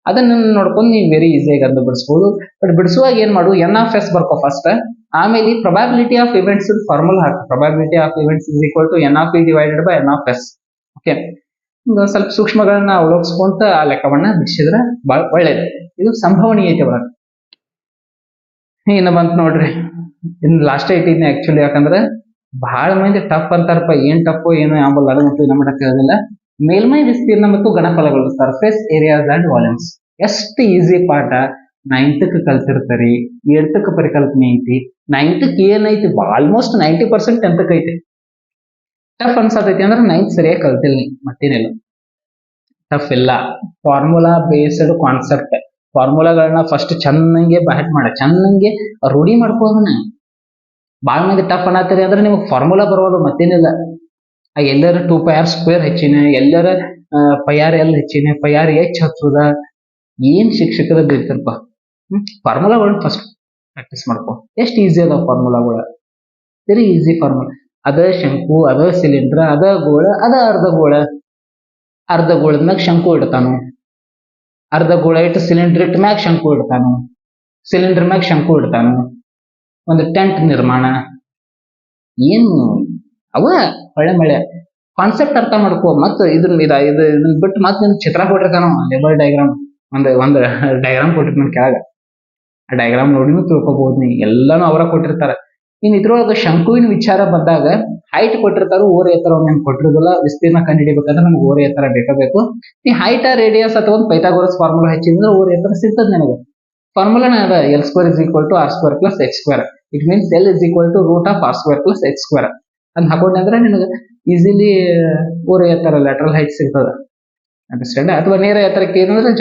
ಅದನ್ನ ನೋಡ್ಕೊಂಡು ನೀವು ವೆರಿ ಈಸಿಯಾಗಿ ಅದನ್ನ ಬಿಡಿಸಬಹುದು. ಬಟ್ ಬಿಡಿಸುವಾಗ ಏನ್ ಮಾಡು, NF ಬರ್ಕೋ ಫಸ್ಟ್. ಆಮೇಲೆ ಪ್ರೊಬಾಬಿಲಿಟಿ ಆಫ್ ಇವೆಂಟ್ಸ್ ಫಾರ್ಮುಲಾ ಹಾಕು. Probability of events is equal to NF divided by NF. Okay, ಸ್ವಲ್ಪ ಸೂಕ್ಷ್ಮಗಳನ್ನ ಅವಲೋಕಿಸ್ಕೊಂತ ಆ ಲೆಕ್ಕವನ್ನ ಬಿಡಿಸಿದ್ರೆ ಬಹಳ ಒಳ್ಳೇದು. ಇದು ಸಂಭವನೀಯತೆ ಒಳಗ. ಇನ್ನು ಬಂತ ನೋಡ್ರಿ, ಇನ್ನು ಲಾಸ್ಟ್ ಇಟ್ಟಿದ್ನಿ ಆಕ್ಚುಲಿ. ಯಾಕಂದ್ರೆ ಬಹಳ ಮಂದಿ ಟಫ್ ಅಂತಾರಪ್ಪ, ಏನ್ ಟಫ್ ಏನೋ ಯಾವಲ್ಲ ಅದಂತೂ ನಮ್ಮ ಕೇಳೋದಿಲ್ಲ. ಮೇಲ್ಮೈ ವಿಸ್ತೀರ್ಣ ಮತ್ತು ಗಣಫಲಗಳು, ಸರ್ಫೇಸ್ ಏರಿಯಾಸ್ ಅಂಡ್ ವಾಲ್ಯೂಮ್ಸ್. ಎಷ್ಟು ಈಸಿ ಪಾಠ. 9th ಕಲ್ತಿರ್ತಾರಿ, 8th ಪರಿಕಲ್ಪನೆ ಐತಿ, 9th ಏನೈತಿ ಆಲ್ಮೋಸ್ಟ್ 90% 10th ಐತಿ. ಟಫ್ ಅನ್ಸತೈತಿ ಅಂದ್ರೆ 9th ಸರಿಯಾಗಿ ಕಲ್ತಿಲ್ಲ, ಮತ್ತೇನಿಲ್ಲ. ಟಫ್ ಇಲ್ಲ. Formula based concept. ಫಾರ್ಮುಲಾಗಳನ್ನ ಫಸ್ಟ್ ಚೆನ್ನಾಗಿ ಬ್ಯಾಟ್ ಮಾಡ, ಚೆನ್ನಾಗಿ ರೂಢಿ ಮಾಡ್ಕೋದನ್ನ. ಬಾಳ ಮಂದಿ ಟಫ್ ಅನ್ನತ್ತೀರಿ ಅಂದ್ರೆ ನಿಮ್ಗೆ ಫಾರ್ಮುಲಾ ಬರೋದು, ಮತ್ತೇನಿಲ್ಲ. ಎಲ್ಲರ 2πr² ಹೆಚ್ಚಿನ, ಎಲ್ಲರ πr(l) ಹೆಚ್ಚಿನ, πr(h) ಹಚ್ಚುದ, ಏನ್ ಶಿಕ್ಷಕರ ಬೇಕಪ್ಪ. ಫಾರ್ಮುಲಾಗಳನ್ನ ಫಸ್ಟ್ ಪ್ರಾಕ್ಟೀಸ್ ಮಾಡ್ಕೊ. ಎಷ್ಟು ಈಸಿ ಅದಾವ ಫಾರ್ಮುಲಾಗಳು, ವೆರಿ ಈಸಿ ಫಾರ್ಮುಲಾ. ಅದ ಶಂಕು, ಅದ ಸಿಲಿಂಡ್ರ, ಅದ ಗೋಳ, ಅದ ಅರ್ಧ ಗೋಳ. ಅರ್ಧ ಗೋಳದ ಮ್ಯಾಗ ಶಂಕು ಇಡ್ತಾನು, ಅರ್ಧ ಗೋಳ ಇಟ್ಟು ಸಿಲಿಂಡರ್ ಇಟ್ಟ ಮ್ಯಾಗ ಶಂಕು ಇಡ್ತಾನು, ಸಿಲಿಂಡರ್ ಮ್ಯಾಗ ಶಂಕು ಇಡ್ತಾನು. ಒಂದು ಟೆಂಟ್ ನಿರ್ಮಾಣ, ಏನು ಅವ ಒಳ್ಳೆ ಮಳೆ ಕಾನ್ಸೆಪ್ಟ್ ಅರ್ಥ ಮಾಡ್ಕೋ. ಮತ್ತ ಇದನ್ನ ಬಿಟ್ಟು ಮತ್ತೆ ನಿನ್ ಚಿತ್ರ ಕೊಟ್ಟಿರ್ತಾನ, ಲೇಬಲ್ ಡಯಾಗ್ರಾಮ್. ಒಂದು ಡಯಾಗ್ರಾಮ್ ಕೊಟ್ಟಿರ್ತಾನ ಕೆಳಗ. ಆ ಡಯಾಗ್ರಾಮ್ ನೋಡಿನೂ ತಿಳ್ಕೊಬಹುದು ನೀ. ಎಲ್ಲಾನು ಅವರ ಕೊಟ್ಟಿರ್ತಾರ. ಇನ್ ಇದ್ರೊಳಗ ಶಂಕುವಿನ ವಿಚಾರ ಬಂದಾಗ ಹೈಟ್ ಕೊಟ್ಟಿರ್ತಾರ, ಓರೆ ಎತ್ತರ ಒಮ್ಮೆ ಕೊಟ್ಟಿರೋದಿಲ್ಲ. ವಿಸ್ತೀರ್ಣ ಕಂಡುಹಿಡಿಬೇಕಂದ್ರೆ ನಮ್ಗೆ ಓರೆ ಎತ್ತರ ಬೇಕಾಗಬೇಕು. ಈ ಹೈಟ್ ರೇಡಿಯಸ್ ಅಥವಾ ಒಂದು ಪೈಥಾಗೋರಸ್ ಫಾರ್ಮುಲಾ ಹಚ್ಚಿದ್ರೆ ಓರೆ ಎತ್ತರ ಸಿಗ್ತದೆ ನಿನಗೆ. ಫಾರ್ಮುಲಾನ ಅದ, L² is equal to R² plus H². It means L is equal to root of R² plus H². ಅದ್ ಹಾಕೊಂಡೆ ಅಂದ್ರೆ ನಿನಗೆ ಈಸಿಲಿ ಓರೆ ಎತ್ತರ ಲ್ಯಾಟ್ರಲ್ ಹೈಟ್ ಸಿಗ್ತದ. ಅಂಡರ್ಸ್ಟ್ಯಾಂಡ್? ಅಥವಾ ನೇರ ಎತ್ತರಕ್ಕೆ ಏನಂದ್ರೆ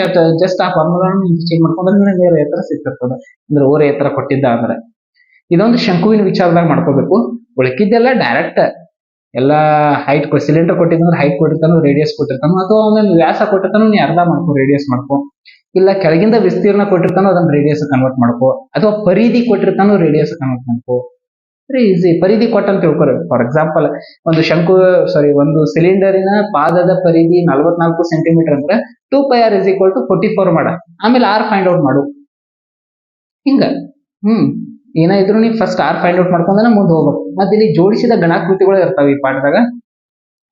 ಜಸ್ಟ್ ಆ ಫಾರ್ಮುಲಾ ಚೇಂಜ್ ಮಾಡ್ಕೊಂಡ್ರೆ ನೇರ ಎತ್ತರ ಸಿಗ್ತಿರ್ತದೆ. ಅಂದ್ರೆ ಓರೆ ಎತ್ತರ ಕೊಟ್ಟಿದ್ದ ಅಂದ್ರೆ ಇದೊಂದು ಶಂಕುವಿನ ವಿಚಾರದಾಗ ಮಾಡ್ಕೋಬೇಕು. ಉಳಕಿದ್ದೆಲ್ಲ ಡೈರೆಕ್ಟ್ ಎಲ್ಲ ಹೈಟ್ ಸಿಲಿಂಡರ್ ಕೊಟ್ಟಿದ್ರೆ ಹೈಟ್ ಕೊಟ್ಟಿರ್ತಾನು, ರೇಡಿಯಸ್ ಕೊಟ್ಟಿರ್ತಾನು, ಅಥವಾ ಒಮ್ಮೆ ವ್ಯಾಸ ಕೊಟ್ಟಿರ್ತಾನು, ನೀ ಅರ್ಧ ಮಾಡ್ಕೋ, ರೇಡಿಯಸ್ ಮಾಡ್ಕೋ. ಇಲ್ಲ ಕೆಳಗಿಂದ ವಿಸ್ತೀರ್ಣ ಕೊಟ್ಟಿರ್ತಾನೋ ಅದನ್ನ ರೇಡಿಯಸ್ ಕನ್ವರ್ಟ್ ಮಾಡ್ಕೋ, ಅಥವಾ ಪರಿಧಿ ಕೊಟ್ಟಿರ್ತಾನೋ ರೇಡಿಯಸ್ ಕನ್ವರ್ಟ್ ಮಾಡ್ಕೋ. Very easy. ಪರಿಧಿ ಕೊಟ್ಟಂತ ತಿಳ್ಕೊರಿ. ಫಾರ್ ಎಕ್ಸಾಂಪಲ್, ಒಂದು ಸಿಲಿಂಡರಿನ ಪಾದದ ಪರಿಧಿ 44 ಸೆಂಟಿಮೀಟರ್ ಅಂದ್ರೆ 2πr is equal to 44 ಮಾಡ, ಆಮೇಲೆ R ಫೈಂಡ್ ಔಟ್ ಮಾಡು. ಹಿಂಗ ಏನ ಇದ್ರು ನೀವು ಫಸ್ಟ್ R ಫೈಂಡ್ ಔಟ್ ಮಾಡ್ಕೊಂಡ್ರೆ ಮುಂದೆ ಹೋಗ್ಬೇಕು. ಮತ್ತೆ ಇಲ್ಲಿ ಜೋಡಿಸಿದ ಗಣಾಕೃತಿಗಳು ಇರ್ತಾವೆ ಈ ಪಾಠದಾಗ.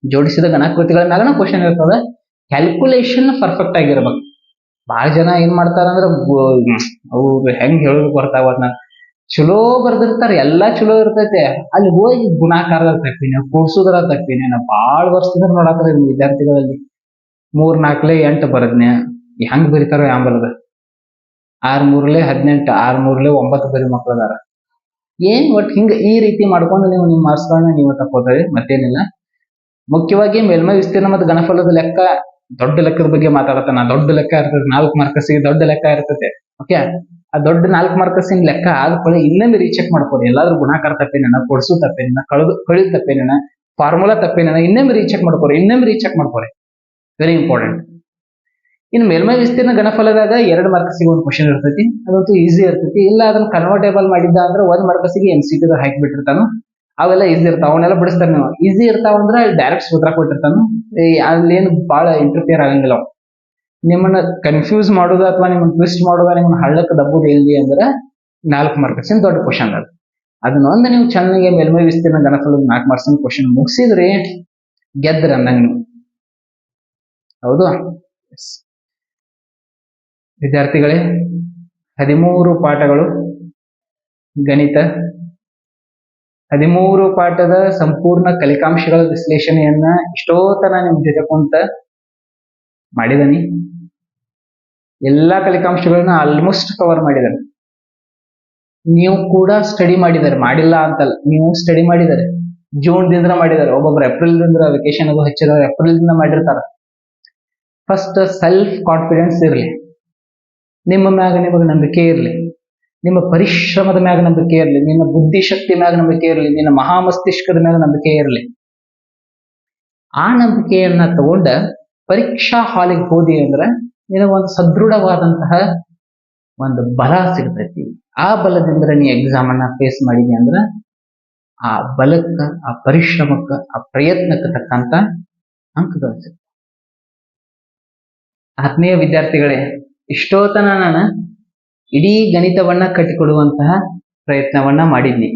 ಜೋಡಿಸಿದ ಗಣಾಕೃತಿಗಳ ಮ್ಯಾಗ ಕ್ವಶನ್ ಇರ್ತದೆ. ಕ್ಯಾಲ್ಕುಲೇಷನ್ ಪರ್ಫೆಕ್ಟ್ ಆಗಿರ್ಬೇಕು. ಬಹಳ ಜನ ಏನ್ ಮಾಡ್ತಾರ ಅಂದ್ರೆ ಅವ್ರು ಹೆಂಗ್ ಹೇಳೋದು ಬರ್ತಾವ, ಅದನ್ನ ಚಲೋ ಬರ್ದಿರ್ತಾರ, ಎಲ್ಲಾ ಚಲೋ ಇರ್ತೈತೆ. ಅಲ್ಲಿ ಹೋಗಿ ಗುಣಾಕಾರದ ತಪ್ಪಿನ, ಕೂಡ್ಸುದ್ರ ತಪ್ಪಿನ. ಬಾಳ ವರ್ಷದಿಂದ ನೋಡಾತಾರ ವಿದ್ಯಾರ್ಥಿಗಳಲ್ಲಿ 3×4 8 ಬರದ್ನೆ. ಹೆಂಗ್ ಬರೀತಾರೋ ಯಾಂಬಲ್ದ. 6×3 18, 6×3 9 ಬರೀ ಮಕ್ಳದಾರ. ಏನ್ ಒಟ್ಟು ಹಿಂಗ ಈ ರೀತಿ ಮಾಡ್ಕೊಂಡು ನೀವು ನಿಮ್ಮ ಮಾರ್ಕ್ಸ್ಗಳನ್ನ ನೀವು ತಕ್ಕೋತೀರಿ, ಮತ್ತೇನಿಲ್ಲ. ಮುಖ್ಯವಾಗಿ ಮೇಲ್ಮೈ ವಿಸ್ತೀರ್ಣ ಮತ್ತು ಘನಫಲದ ಲೆಕ್ಕ, ದೊಡ್ಡ ಲೆಕ್ಕದ ಬಗ್ಗೆ ಮಾತಾಡತಾನ. ದೊಡ್ಡ ಲೆಕ್ಕ ಇರ್ತದೆ, 4 ಮಾರ್ಕಸಿಗೆ ದೊಡ್ಡ ಲೆಕ್ಕ ಇರ್ತೈತೆ. ಓಕೆ, ಆ ದೊಡ್ಡ 4 ಮಾರ್ಕಸಿನ ಲೆಕ್ಕ ಆದ್ಕೊಳ್ಳಿ ಇನ್ನೊಂದು ರೀಚೆಕ್ ಮಾಡ್ಕೊಡಿ. ಎಲ್ಲಾದ್ರೂ ಗುಣಾಕಾರ ತಪ್ಪೇನೇನ, ಕೊಡ್ಸು ತಪ್ಪೇನೇನ, ಕಳಿದ ತಪ್ಪೇನೇನ, ಫಾರ್ಮುಲಾ ತಪ್ಪೇನೇನ, ಇನ್ನೊಮ್ಮೆ ರೀಚೆಕ್ ಮಾಡ್ಕೊರಿ. Very important. ಇನ್ನು ಮೇಲ್ಮೈ ವಿಸ್ತೀರ್ಣ ಘನಫಲದಾಗ 2 ಮಾರ್ಕಸಿಗೆ ಒಂದು ಕ್ವಶನ್ ಇರ್ತೈತಿ. ಅದಂತೂ ಈಸಿ ಇರ್ತೈತಿ. ಇಲ್ಲ ಅದನ್ನ ಕನ್ವರ್ಟೇಬಲ್ ಮಾಡಿದ್ದ ಅಂದ್ರೆ 1 ಮಾರ್ಕಸಿಗೆ MCQ ಹಾಕಿ ಬಿಟ್ಟಿರ್ತಾನು. ಅವೆಲ್ಲ ಈಸಿ ಇರ್ತಾವ, ಅವನ್ನೆಲ್ಲ ಬಿಡಿಸ್ತಾರ. ನೀವು ಈಸಿ ಇರ್ತಾವ ಅಂದ್ರೆ ಡೈರೆಕ್ಟ್ ಸೂತ್ರ ಕೊಟ್ಟಿರ್ತಾನು. ಅಲ್ಲೇನು ಬಹಳ ಇಂಟರ್ಫಿಯರ್ ಆಗಂಗಿಲ್ಲ. ನಿಮ್ಮನ್ನ ಕನ್ಫ್ಯೂಸ್ ಮಾಡೋದು ಅಥವಾ ನಿಮ್ಮನ್ನ ಟ್ವಿಸ್ಟ್ ಮಾಡೋದ, ನಿಮ್ಮನ್ನ ಹಳ್ಳಕ್ಕೆ ದಬ್ಬುದು ಎಲ್ಲಿ ಅಂದ್ರೆ 4 ಮಾರ್ಕ್ಸಿನ ದೊಡ್ಡ ಕ್ವಶನ್ ಅದು. ಅದನ್ನೊಂದು ನೀವು ಚೆನ್ನಾಗಿ ಮೇಲ್ಮೈ ವಿಸ್ತೀರ್ಣ ಘನಫಲದ 4 ಮಾರ್ಕ್ಸಿನ ಕ್ವಶನ್ ಮುಗಿಸಿದ್ರಿ, ಗೆದ್ರ ಅಂದಂಗ ನೀವು. ಹೌದು ವಿದ್ಯಾರ್ಥಿಗಳೇ, 13 ಪಾಠಗಳು ಗಣಿತ, 13 ಪಾಠದ ಸಂಪೂರ್ಣ ಕಲಿಕಾಂಶಗಳ ವಿಶ್ಲೇಷಣೆಯನ್ನ ಇಷ್ಟೋತನ ನಿಮ್ ಜೊತೆ ಕುಂತ ಮಾಡಿದನಿ. ಎಲ್ಲಾ ಕಲಿಕಾಂಶಗಳನ್ನ ಆಲ್ಮೋಸ್ಟ್ ಕವರ್ ಮಾಡಿದಾರೆ. ನೀವು ಕೂಡ ಸ್ಟಡಿ ಮಾಡಿದ್ದಾರೆ, ಮಾಡಿಲ್ಲ ಅಂತಲ್ಲ, ನೀವು ಸ್ಟಡಿ ಮಾಡಿದ್ದಾರೆ. ಜೂನ್ ದಿಂದ ಮಾಡಿದಾರೆ, ಒಬ್ಬೊಬ್ರು ಏಪ್ರಿಲ್ ದಿಂದ ವೆಕೇಶನ್ ಅದು ಹಚ್ಚಿದಾರೆ, ಏಪ್ರಿಲ್ ದಿಂದ ಮಾಡಿರ್ತಾರ. ಫಸ್ಟ್ ಸೆಲ್ಫ್ ಕಾನ್ಫಿಡೆನ್ಸ್ ಇರಲಿ, ನಿಮ್ಮ ಮ್ಯಾಗ ನಿಮಗೆ ನಂಬಿಕೆ ಇರಲಿ, ನಿಮ್ಮ ಪರಿಶ್ರಮದ ಮ್ಯಾಗ ನಂಬಿಕೆ ಇರಲಿ, ನಿನ್ನ ಬುದ್ಧಿಶಕ್ತಿ ಮ್ಯಾಗ ನಂಬಿಕೆ ಇರಲಿ, ನಿನ್ನ ಮಹಾಮಸ್ತಿಷ್ಕದ ಮ್ಯಾಗ ನಂಬಿಕೆ ಇರಲಿ. ಆ ನಂಬಿಕೆಯನ್ನ ತಗೊಂಡ ಪರೀಕ್ಷಾ ಹಾಲಿಗೆ ಹೋದಿ ಅಂದ್ರೆ ನಿನಗೊಂದು ಸದೃಢವಾದಂತಹ ಒಂದು ಬಲ ಸಿಗ್ತೈತಿ. ಆ ಬಲದಿಂದ ನೀ ಎಕ್ಸಾಮ್ ಅನ್ನ ಫೇಸ್ ಮಾಡಿದಿ ಅಂದ್ರ ಆ ಬಲಕ್ಕ, ಆ ಪರಿಶ್ರಮಕ್ಕ, ಆ ಪ್ರಯತ್ನಕ್ಕೆ ತಕ್ಕಂತ ಅಂಕಗಳು ಸಿಗ್ತವೆ. ಆತ್ಮೀಯ ವಿದ್ಯಾರ್ಥಿಗಳೇ, ಇಷ್ಟೋತನ ನಾನು ಇಡೀ ಗಣಿತವನ್ನ ಕಟ್ಟಿಕೊಡುವಂತಹ ಪ್ರಯತ್ನವನ್ನ ಮಾಡಿದ್ನಿ.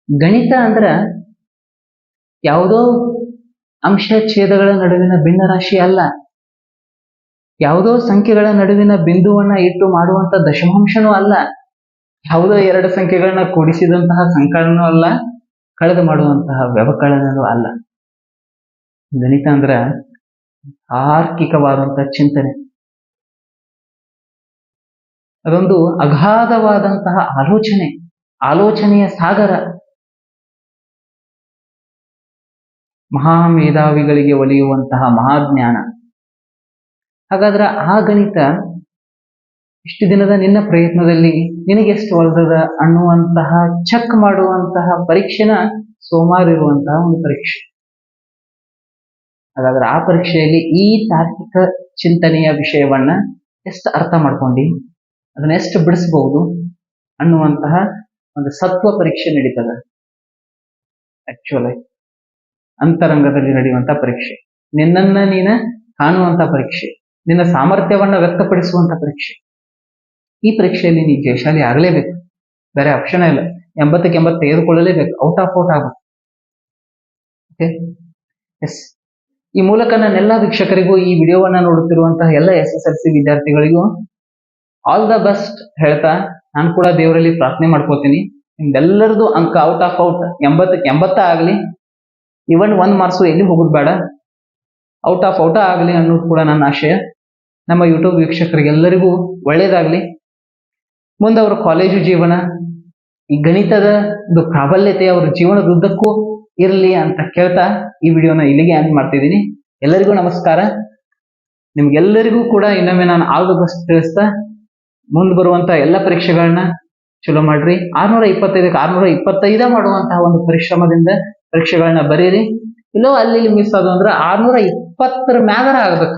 ಗಣಿತ ಅಂದ್ರ ಯಾವುದೋ ಅಂಶ ಛೇದಗಳ ನಡುವಿನ ಭಿನ್ನರಾಶಿ ಅಲ್ಲ, ಯಾವುದೋ ಸಂಖ್ಯೆಗಳ ನಡುವಿನ ಬಿಂದುವನ್ನ ಇಟ್ಟು ಮಾಡುವಂತ ದಶಮಾಂಶನೂ ಅಲ್ಲ, ಯಾವುದೋ ಎರಡು ಸಂಖ್ಯೆಗಳನ್ನ ಕೂಡಿಸಿದಂತಹ ಸಂಕಲನೂ ಅಲ್ಲ, ಕಳೆದು ಮಾಡುವಂತಹ ವ್ಯವಕಲನೂ ಅಲ್ಲ. ಗಣಿತ ಅಂದ್ರ ತಾರ್ಕಿಕವಾದಂತಹ ಚಿಂತನೆ, ಅದೊಂದು ಅಗಾಧವಾದಂತಹ ಆಲೋಚನೆಯ ಸಾಗರ. ಮಹಾಮೇಧಾವಿಗಳಿಗೆ ಒಲಿಯುವಂತಹ ಮಹಾಜ್ಞಾನ. ಹಾಗಾದ್ರೆ ಆ ಗಣಿತ ಇಷ್ಟು ದಿನದ ನಿನ್ನ ಪ್ರಯತ್ನದಲ್ಲಿ ನಿನಗೆ ಎಷ್ಟು ಒಳ್ದದ ಅನ್ನುವಂತಹ ಚೆಕ್ ಮಾಡುವಂತಹ ಪರೀಕ್ಷೆನ ಸೋಮವಾರ ಇರುವಂತಹ ಒಂದು ಪರೀಕ್ಷೆ. ಹಾಗಾದ್ರೆ ಆ ಪರೀಕ್ಷೆಯಲ್ಲಿ ಈ ತಾರ್ಕಿಕ ಚಿಂತನೆಯ ವಿಷಯವನ್ನ ಎಷ್ಟು ಅರ್ಥ ಮಾಡ್ಕೊಂಡು ಅದನ್ನ ಎಷ್ಟು ಬಿಡಿಸಬಹುದು ಅನ್ನುವಂತಹ ಒಂದು ಸತ್ವ ಪರೀಕ್ಷೆ ನಡೀತದ. ಆಕ್ಚುಲಿ ಅಂತರಂಗದಲ್ಲಿ ನಡೆಯುವಂತ ಪರೀಕ್ಷೆ, ನಿನ್ನನ್ನ ನೀನ ಕಾಣುವಂತ ಪರೀಕ್ಷೆ, ನಿನ್ನ ಸಾಮರ್ಥ್ಯವನ್ನ ವ್ಯಕ್ತಪಡಿಸುವಂತ ಪರೀಕ್ಷೆ. ಈ ಪರೀಕ್ಷೆಯಲ್ಲಿ ನೀ ಜಯಶಾಲಿ ಆಗಲೇಬೇಕು, ಬೇರೆ ಆಪ್ಷನ್ ಇಲ್ಲ. 80ಕ್ಕೆ 80 ತೆಗೆದುಕೊಳ್ಳಲೇಬೇಕು, ಔಟ್ ಆಫ್ ಔಟ್ ಆಗುತ್ತೆ. Okay, yes. ಈ ಮೂಲಕ ನನ್ನೆಲ್ಲ ವೀಕ್ಷಕರಿಗೂ, ಈ ವಿಡಿಯೋವನ್ನ ನೋಡುತ್ತಿರುವಂತಹ ಎಲ್ಲ SSLC ವಿದ್ಯಾರ್ಥಿಗಳಿಗೂ ಆಲ್ ದ ಬೆಸ್ಟ್ ಹೇಳ್ತಾ, ನಾನು ಕೂಡ ದೇವರಲ್ಲಿ ಪ್ರಾರ್ಥನೆ ಮಾಡ್ಕೋತೀನಿ, ನಿಮ್ದೆಲ್ಲರದು ಅಂಕ ಔಟ್ ಆಫ್ ಔಟ್ 80ಕ್ಕೆ 80 ಆಗಲಿ. ಇವನ್ 1 ಮಾರ್ಕ್ಸು ಎಲ್ಲಿ ಹೋಗೋದು ಬೇಡ, ಔಟ್ ಆಫ್ ಔಟ ಆಗಲಿ ಅನ್ನೋದು ಕೂಡ ನನ್ನ ಆಶಯ. ನಮ್ಮ ಯೂಟ್ಯೂಬ್ ವೀಕ್ಷಕರಿಗೆಲ್ಲರಿಗೂ ಒಳ್ಳೇದಾಗ್ಲಿ. ಮುಂದೆ ಅವರ ಕಾಲೇಜು ಜೀವನ, ಈ ಗಣಿತದ ಒಂದು ಪ್ರಾಬಲ್ಯತೆ ಅವರ ಜೀವನದುದ್ದಕ್ಕೂ ಇರಲಿ ಅಂತ ಕೇಳ್ತಾ ಈ ವಿಡಿಯೋನ ಇಲ್ಲಿಗೆ ಎಂಡ್ ಮಾಡ್ತಿದ್ದೀನಿ. ಎಲ್ಲರಿಗೂ ನಮಸ್ಕಾರ. ನಿಮ್ಗೆಲ್ಲರಿಗೂ ಕೂಡ ಇನ್ನೊಮ್ಮೆ ನಾನು ಆಲ್ ದ ಬೆಸ್ಟ್ ತಿಳಿಸ್ತಾ, ಮುಂದೆ ಬರುವಂತ ಎಲ್ಲ ಪರೀಕ್ಷೆಗಳನ್ನ ಚಲೋ ಮಾಡ್ರಿ. 625ಕ್ಕೆ 625 ಮಾಡುವಂತಹ ಒಂದು ಪರಿಶ್ರಮದಿಂದ ಪರೀಕ್ಷೆಗಳನ್ನ ಬರೀರಿ. ಇಲ್ಲೋ ಅಲ್ಲಿ ಮಿಸ್ ಆದ ಅಂದ್ರೆ 620 ಮ್ಯಾಗರ ಆಗ್ಬೇಕು.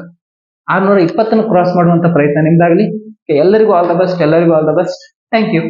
620 ಕ್ರಾಸ್ ಮಾಡುವಂತ ಪ್ರಯತ್ನ ನಿಮ್ದಾಗ್ಲಿ. ಎಲ್ಲರಿಗೂ ಆಲ್ ದ ಬೆಸ್ಟ್, ಎಲ್ಲರಿಗೂ all the best. Thank you.